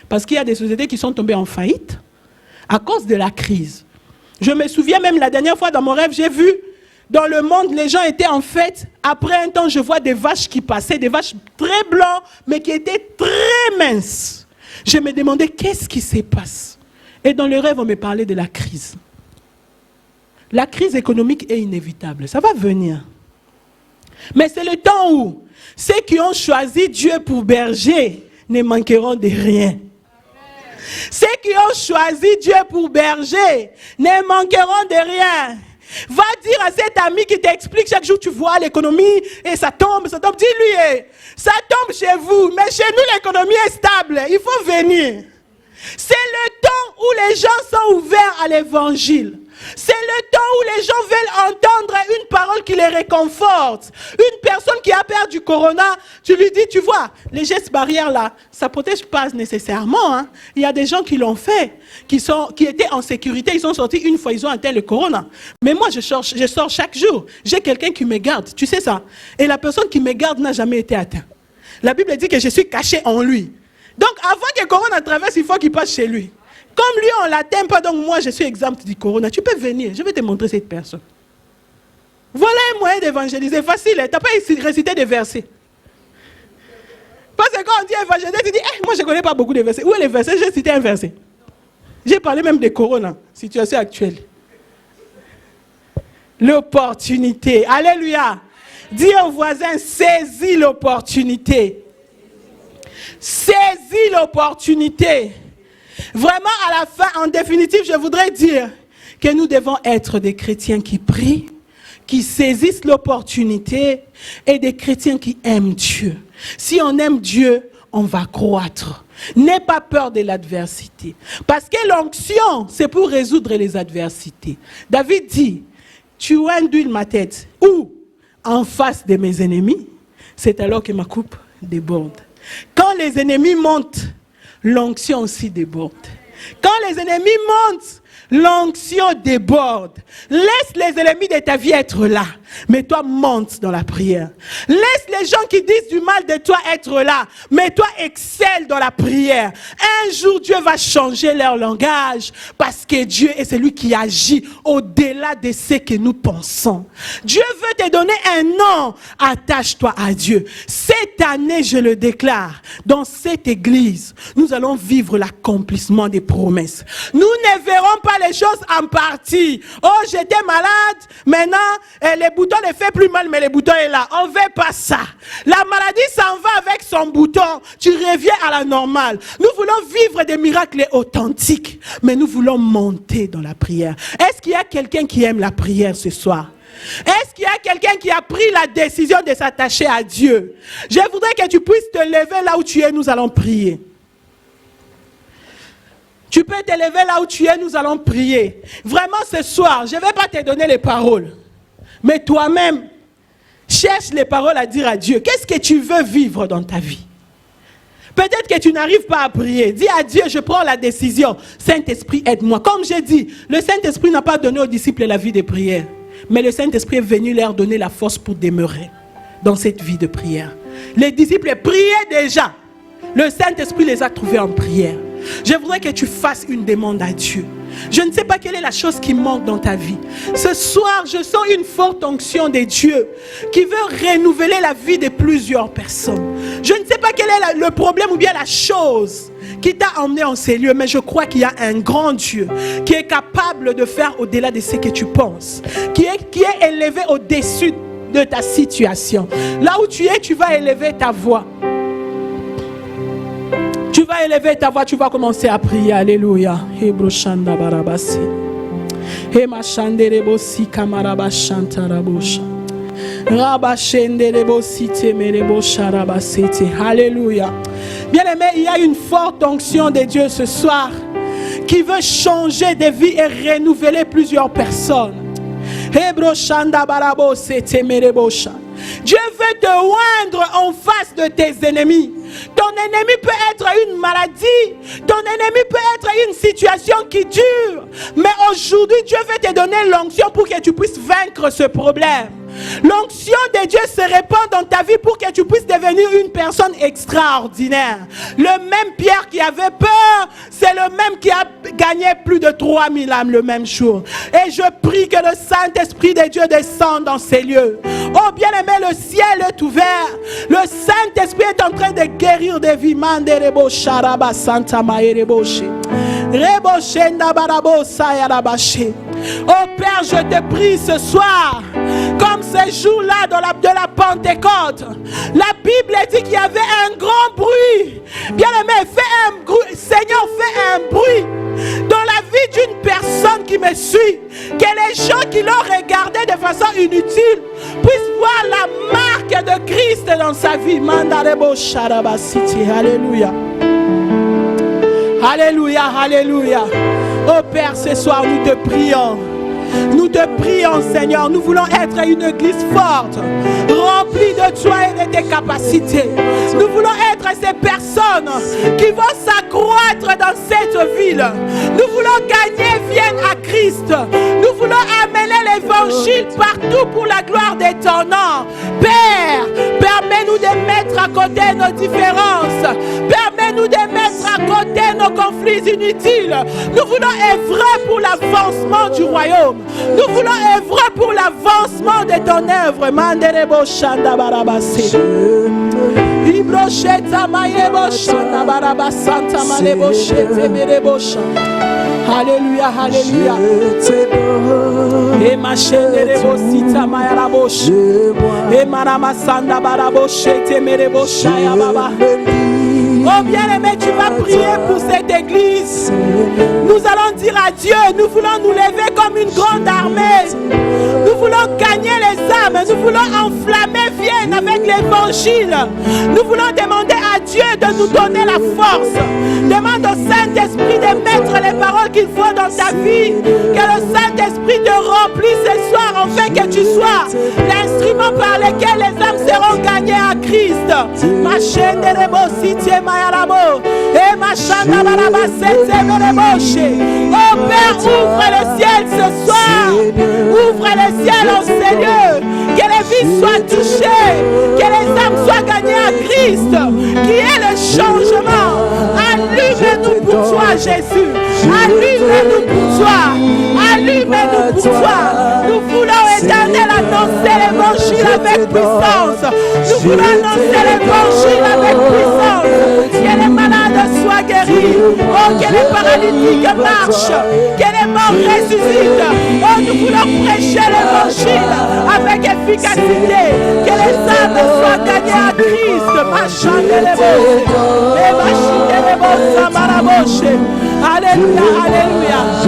Parce qu'il y a des sociétés qui sont tombées en faillite à cause de la crise. Je me souviens même la dernière fois dans mon rêve, j'ai vu dans le monde, les gens étaient en fête. Après un temps, je vois des vaches qui passaient, des vaches très blanches, mais qui étaient très minces. Je me demandais qu'est-ce qui se passe. Et dans le rêve, on me parlait de la crise. La crise économique est inévitable. Ça va venir. Mais c'est le temps où ceux qui ont choisi Dieu pour berger ne manqueront de rien. Ceux qui ont choisi Dieu pour berger ne manqueront de rien. Va dire à cet ami qui t'explique chaque jour, tu vois l'économie et ça tombe. Dis-lui, ça tombe chez vous, mais chez nous l'économie est stable. Il faut venir. C'est le temps où les gens sont ouverts à l'évangile. C'est le temps où les gens veulent entendre une parole qui les réconforte. Une personne qui a peur du corona, tu lui dis, tu vois, les gestes barrières là, ça ne protège pas nécessairement. Hein. Il y a des gens qui l'ont fait, qui étaient en sécurité, ils sont sortis une fois, ils ont atteint le corona. Mais moi, je sors chaque jour. J'ai quelqu'un qui me garde, tu sais ça. Et la personne qui me garde n'a jamais été atteinte. La Bible dit que je suis caché en lui. Donc, avant que Corona traverse, il faut qu'il passe chez lui. Comme lui, on ne l'atteint pas, donc moi, je suis exempt du Corona. Tu peux venir, je vais te montrer cette personne. Voilà un moyen d'évangéliser. Facile, tu n'as pas récité des versets. Parce que quand on dit évangéliser, tu dis, moi, je ne connais pas beaucoup de versets. Où est les versets? J'ai cité un verset. J'ai parlé même de Corona, situation actuelle. L'opportunité. Alléluia. Dis au voisin, saisis l'opportunité. Saisis l'opportunité. Vraiment, à la fin, en définitive, je voudrais dire que nous devons être des chrétiens qui prient, qui saisissent l'opportunité et des chrétiens qui aiment Dieu. Si on aime Dieu, on va croître. N'aie pas peur de l'adversité. Parce que l'onction, c'est pour résoudre les adversités. David dit, tu induis ma tête. Où? En face de mes ennemis. C'est alors que ma coupe déborde. Quand les ennemis montent, l'onction aussi déborde. Quand les ennemis montent, l'onction déborde. Laisse les ennemis de ta vie être là. Mais toi, monte dans la prière. Laisse les gens qui disent du mal de toi être là. Mais toi, excelle dans la prière. Un jour, Dieu va changer leur langage. Parce que Dieu est celui qui agit au-delà de ce que nous pensons. Dieu veut te donner un nom. Attache-toi à Dieu. Cette année, je le déclare, dans cette église, nous allons vivre l'accomplissement des promesses. Nous ne verrons pas les choses en partie. Oh, j'étais malade. Maintenant, les boutons ne fait plus mal, mais le bouton est là. On ne veut pas ça. La maladie s'en va avec son bouton. Tu reviens à la normale. Nous voulons vivre des miracles authentiques, mais nous voulons monter dans la prière. Est-ce qu'il y a quelqu'un qui aime la prière ce soir? Est-ce qu'il y a quelqu'un qui a pris la décision de s'attacher à Dieu? Je voudrais que tu puisses te lever là où tu es, nous allons prier. Tu peux te lever là où tu es, nous allons prier. Vraiment ce soir, je ne vais pas te donner les paroles. Mais toi-même, cherche les paroles à dire à Dieu. Qu'est-ce que tu veux vivre dans ta vie? Peut-être que tu n'arrives pas à prier. Dis à Dieu, je prends la décision. Saint-Esprit, aide-moi. Comme j'ai dit, le Saint-Esprit n'a pas donné aux disciples la vie de prière. Mais le Saint-Esprit est venu leur donner la force pour demeurer dans cette vie de prière. Les disciples priaient déjà. Le Saint-Esprit les a trouvés en prière. Je voudrais que tu fasses une demande à Dieu. Je ne sais pas quelle est la chose qui manque dans ta vie. Ce soir, je sens une forte onction de Dieu qui veut renouveler la vie de plusieurs personnes. Je ne sais pas quel est le problème ou bien la chose qui t'a emmené en ces lieux, mais je crois qu'il y a un grand Dieu qui est capable de faire au-delà de ce que tu penses, qui est élevé au-dessus de ta situation. Là où tu es, tu vas élever ta voix. Tu vas élever ta voix, tu vas commencer à prier. Alléluia. Hebroshanda barabasi. Hemachanderebosi kamarabashantarabosha. Rabashenderebosi temerebosharabasete. Alléluia. Bien-aimé, il y a une forte onction de Dieu ce soir qui veut changer de vie et renouveler plusieurs personnes. Hebroshanda barabose temerebosha. Dieu veut te oindre en face de tes ennemis. Ton ennemi peut être une maladie. Ton ennemi peut être une situation qui dure. Mais aujourd'hui, Dieu veut te donner l'onction pour que tu puisses vaincre ce problème. L'onction de Dieu se répand dans ta vie pour que tu puisses devenir une personne extraordinaire. Le même Pierre qui avait peur, c'est le même qui a gagné plus de 3000 âmes le même jour. Et je prie que le Saint-Esprit de Dieu descende dans ces lieux. Oh bien-aimé, le ciel est ouvert. Le Saint-Esprit est en train de guérir des vies. Manderebo sharaba santa maereboche. Reboshenda barabo sayarabache. Oh Père, je te prie ce soir, comme ces jours-là de la Pentecôte, la Bible dit qu'il y avait un grand bruit. Bien-aimé, fais un bruit. Seigneur, fais un bruit dans la vie d'une personne qui me suit. Que les gens qui l'ont regardé de façon inutile puissent voir la marque de Christ dans sa vie. Mandarebo sharabasiti. Alléluia. Alléluia, alléluia. Oh Père, ce soir nous te prions. Nous te prions, Seigneur. Nous voulons être une église forte, remplie de toi et de tes capacités. Nous voulons être ces personnes qui vont s'accroître dans cette ville. Nous voulons gagner, vienne à Christ. Nous voulons amener l'évangile partout pour la gloire de ton nom. Père, permets Permets-nous de mettre à côté nos différences. Permets-nous de mettre à côté nos conflits inutiles. Nous voulons œuvrer pour l'avancement du royaume. Nous voulons œuvrer pour l'avancement de ton œuvre. Manderebo Shanda Barabase. Ibrocheta Mayebo Shanda Barabasanta Malebo Shete Merebo Shanda. Alléluia, alléluia. Et ma chaîne de Bosita Mayarabosh. Et Marama Sanda Barabosh, Temerebo Shaya Baba. Oh bien-aimé, tu vas prier pour cette église. Nous allons dire à Dieu, nous voulons nous lever comme une grande armée. Nous voulons gagner les âmes. Nous voulons enflammer Vienne avec l'évangile. Nous voulons demander à Dieu de nous donner la force. Demande au Saint-Esprit de mettre les paroles qu'il faut dans ta vie. Que le Saint-Esprit te remplisse ce soir afin que tu sois l'instrument par lequel les âmes seront gagnées à Christ. Ma chaîne de rebositier mayarabo. Et ma chanda baraba sete mereboche. Oh Père, ouvre le ciel ce soir. Ouvre le ciel, oh Seigneur. Que les vies soient touchées. Que les âmes soient gagnées à Christ. Qui est le changement. Allume-nous pour toi, Jésus. Allume-nous pour toi. Allume-nous pour toi. Nous voulons, Éternel, annoncer l'évangile avec puissance. Nous voulons annoncer l'évangile avec puissance. Que les malades soient guéris. Oh, que les paralytiques marchent. Que les morts ressuscitent. Oh, nous voulons prêcher l'évangile avec efficacité. Que les âmes soient gagnées à Christ. Alléluia, alléluia. Oh,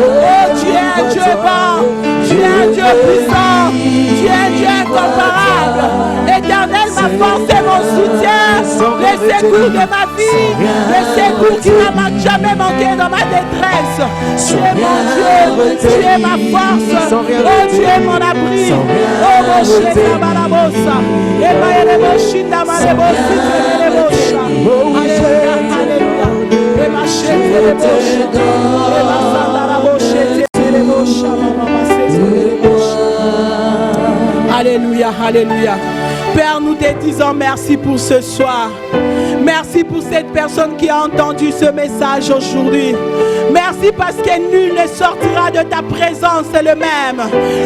tu es un Dieu bon. Tu es un Dieu puissant. Tu es un Dieu incomparable. Éternel, ma force et mon soutien. Le secours de ma vie. Le secours qui n'a jamais manqué dans ma détresse. Tu es mon Dieu. Tu es ma force. Oh, tu es mon abri. Oh, mon chien, Barabosa. Et ma Yeleboshinda, Malebosi, Telebosha. Alléluia, alléluia. Et ma chien, Telebosha. Et ma Sandarabosha, Telebosha. Alléluia, alléluia. Père, nous te disons merci pour ce soir. Merci pour cette personne qui a entendu ce message aujourd'hui. Merci parce que nul ne sortira de ta présence le même.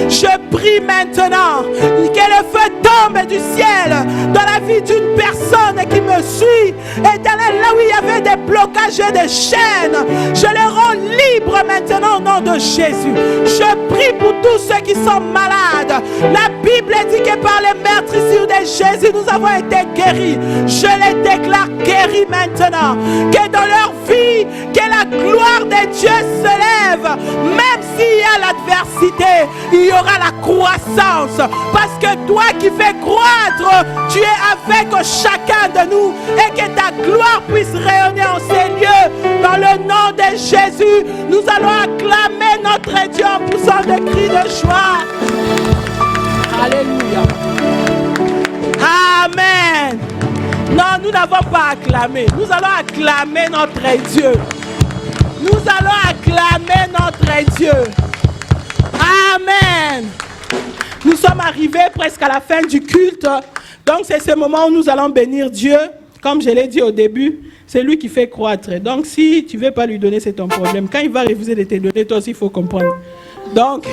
Je prie maintenant que le feu tombe du ciel dans la vie d'une personne qui me suit. Éternel, là où il y avait des blocages et des chaînes, je les rends libres maintenant au nom de Jésus. Je prie pour tous ceux qui sont malades. La Bible dit que par les meurtrissures de Jésus, nous avons été guéris. Je les déclare guéris maintenant. Que dans leur vie, que la gloire de Dieu se lève. Même s'il y a l'adversité, il y aura la croissance. Parce que toi qui fais croître, tu es avec chacun de nous. Et que ta gloire puisse rayonner en ces lieux. Dans le nom de Jésus, nous allons acclamer notre Dieu en poussant des cris de joie. Alléluia. Amen. Non, nous n'avons pas acclamé. Nous allons acclamer notre Dieu. Nous allons acclamer notre Dieu. Amen. Nous sommes arrivés presque à la fin du culte. Donc c'est ce moment où nous allons bénir Dieu. Comme je l'ai dit au début, c'est lui qui fait croître. Donc si tu ne veux pas lui donner, c'est ton problème. Quand il va refuser de te donner, toi aussi il faut comprendre. Donc,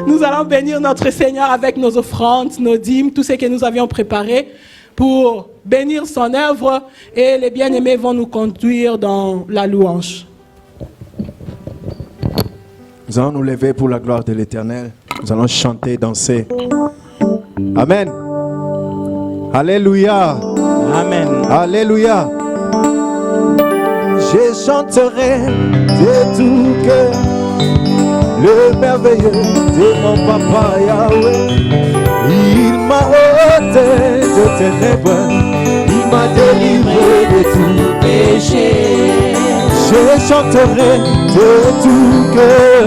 nous allons bénir notre Seigneur avec nos offrandes, nos dîmes, tout ce que nous avions préparé pour bénir son œuvre. Et les bien-aimés vont nous conduire dans la louange. Nous allons nous lever pour la gloire de l'Éternel. Nous allons chanter, danser. Amen. Alléluia. Amen. Alléluia. Je chanterai de tout cœur le merveilleux de mon papa Yahweh. Il m'a ôté de ténèbres, il m'a délivré de tout péché. Je chanterai de tout cœur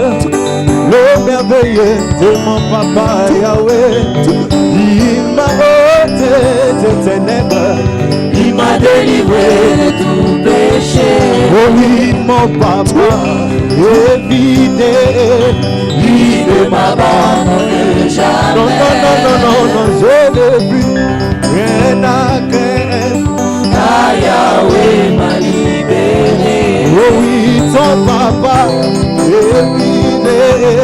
le merveilleux de mon papa Yahweh. Il m'a ôté de ténèbres, il m'a délivré de tout péché. Oh oui, mon papa est vidé, il ne m'abandonne jamais. Non, non, non, non, non, non, je l'ai vu rien à craindre. car Yahweh m'a libéré. Oh oui, ton papa est libéré.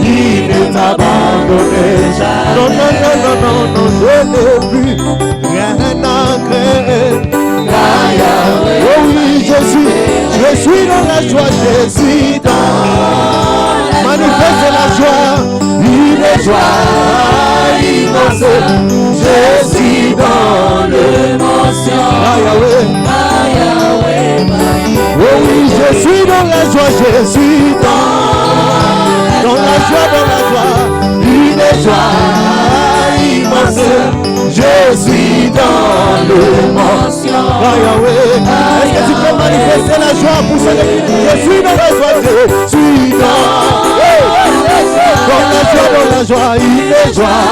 Il ne m'abandonne jamais. Non, non, non, non, non, non, je n'ai plus rien à craindre. Car Yahweh Oh oui, je suis dans la joie, je suis dans. Manifeste la joie, une joie immense. je suis dans l'émotion. Ah, Yahweh. Car Yahweh m'a libéré. Oh oui, je suis dans la joie, je suis dans la joie, une joie immense. Je suis dans l'émotion. Ah, Yahweh, est-ce que tu peux manifester la joie pour ceux qui je suis dans la joie, je suis dans la joie, une joie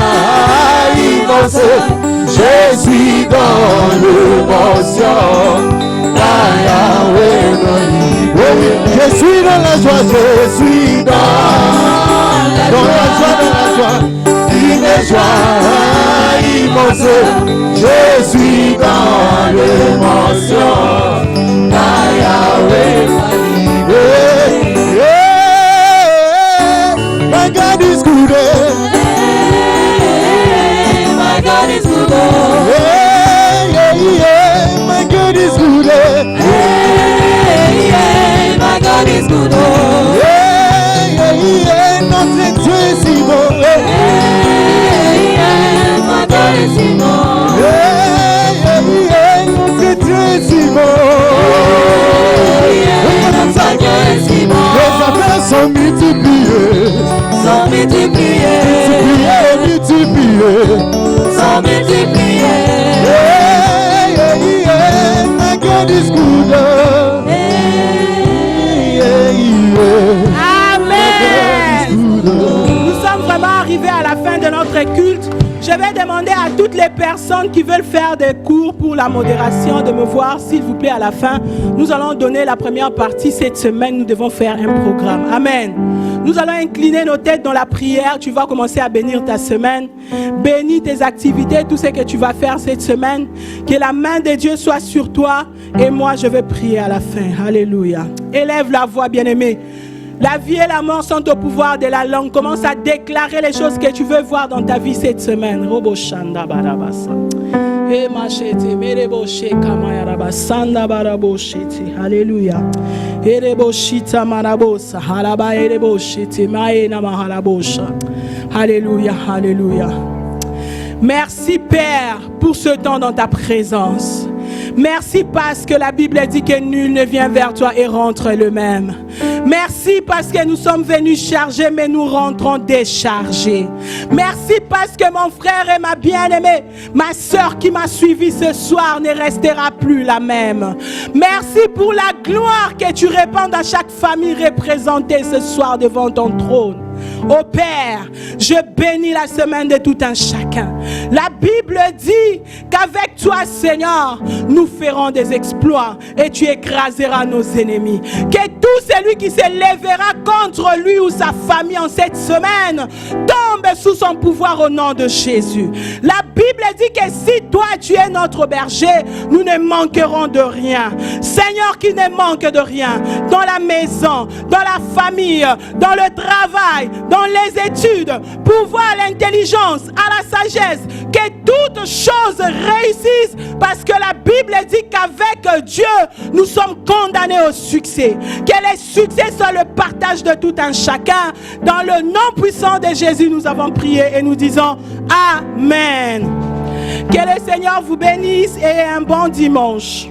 immense. Je suis dans l'émotion. Car Yahweh m'a libéré. Oh oui, je suis dans la joie, je suis dans la joie, Une joie immense. Je suis dans l'émotion. Car Yahweh m'a libéré. My God is good. My God is good. My God is good. My God is good. Notre Dieu est si bon. My God is si bon. Notre Dieu est si bon. My God is si bon. Les affaires sont multipliées. Sans multiplier. Multipliées. Sans multiplier. My God is good. Amen. Nous sommes vraiment arrivés à la fin de notre culte. Je vais demander à toutes les personnes qui veulent faire des cours pour la modération de me voir, s'il vous plaît, à la fin. Nous allons donner la première partie. Cette semaine, nous devons faire un programme. Amen. Nous allons incliner nos têtes dans la prière. Tu vas commencer à bénir ta semaine. Bénis tes activités, tout ce que tu vas faire cette semaine. Que la main de Dieu soit sur toi. Et moi, je vais prier à la fin. Alléluia. Élève la voix, bien-aimé. La vie et la mort sont au pouvoir de la langue. Commence à déclarer les choses que tu veux voir dans ta vie cette semaine. Robo shanda barabasa. E machete merebo sheka yarabasanda barabo shete. Alléluia. Erebo shita marabosa. Haraba erebo shete maena maharabosha. Alléluia, alléluia. Merci Père pour ce temps dans ta présence. Merci parce que la Bible dit que nul ne vient vers toi et rentre le même. Merci parce que nous sommes venus chargés mais nous rentrons déchargés. Merci parce que mon frère et ma bien-aimée, ma soeur qui m'a suivi ce soir ne restera plus la même. Merci pour la gloire que tu répands à chaque famille représentée ce soir devant ton trône. Ô Père, je bénis la semaine de tout un chacun. La Bible dit qu'avec toi, Seigneur, nous ferons des exploits et tu écraseras nos ennemis. Que tout celui qui se lèvera contre lui ou sa famille en cette semaine tombe sous son pouvoir au nom de Jésus. La Bible dit que si toi tu es notre berger, nous ne manquerons de rien. Seigneur, qui ne manque de rien dans la maison, dans la famille, dans le travail, dans les études, pouvoir, l'intelligence, à la sagesse, que toutes choses réussissent parce que la Bible dit qu'avec Dieu, nous sommes condamnés au succès. Que le succès soit le partage de tout un chacun. Dans le nom puissant de Jésus, nous avons prié et nous disons Amen. Que le Seigneur vous bénisse et un bon dimanche.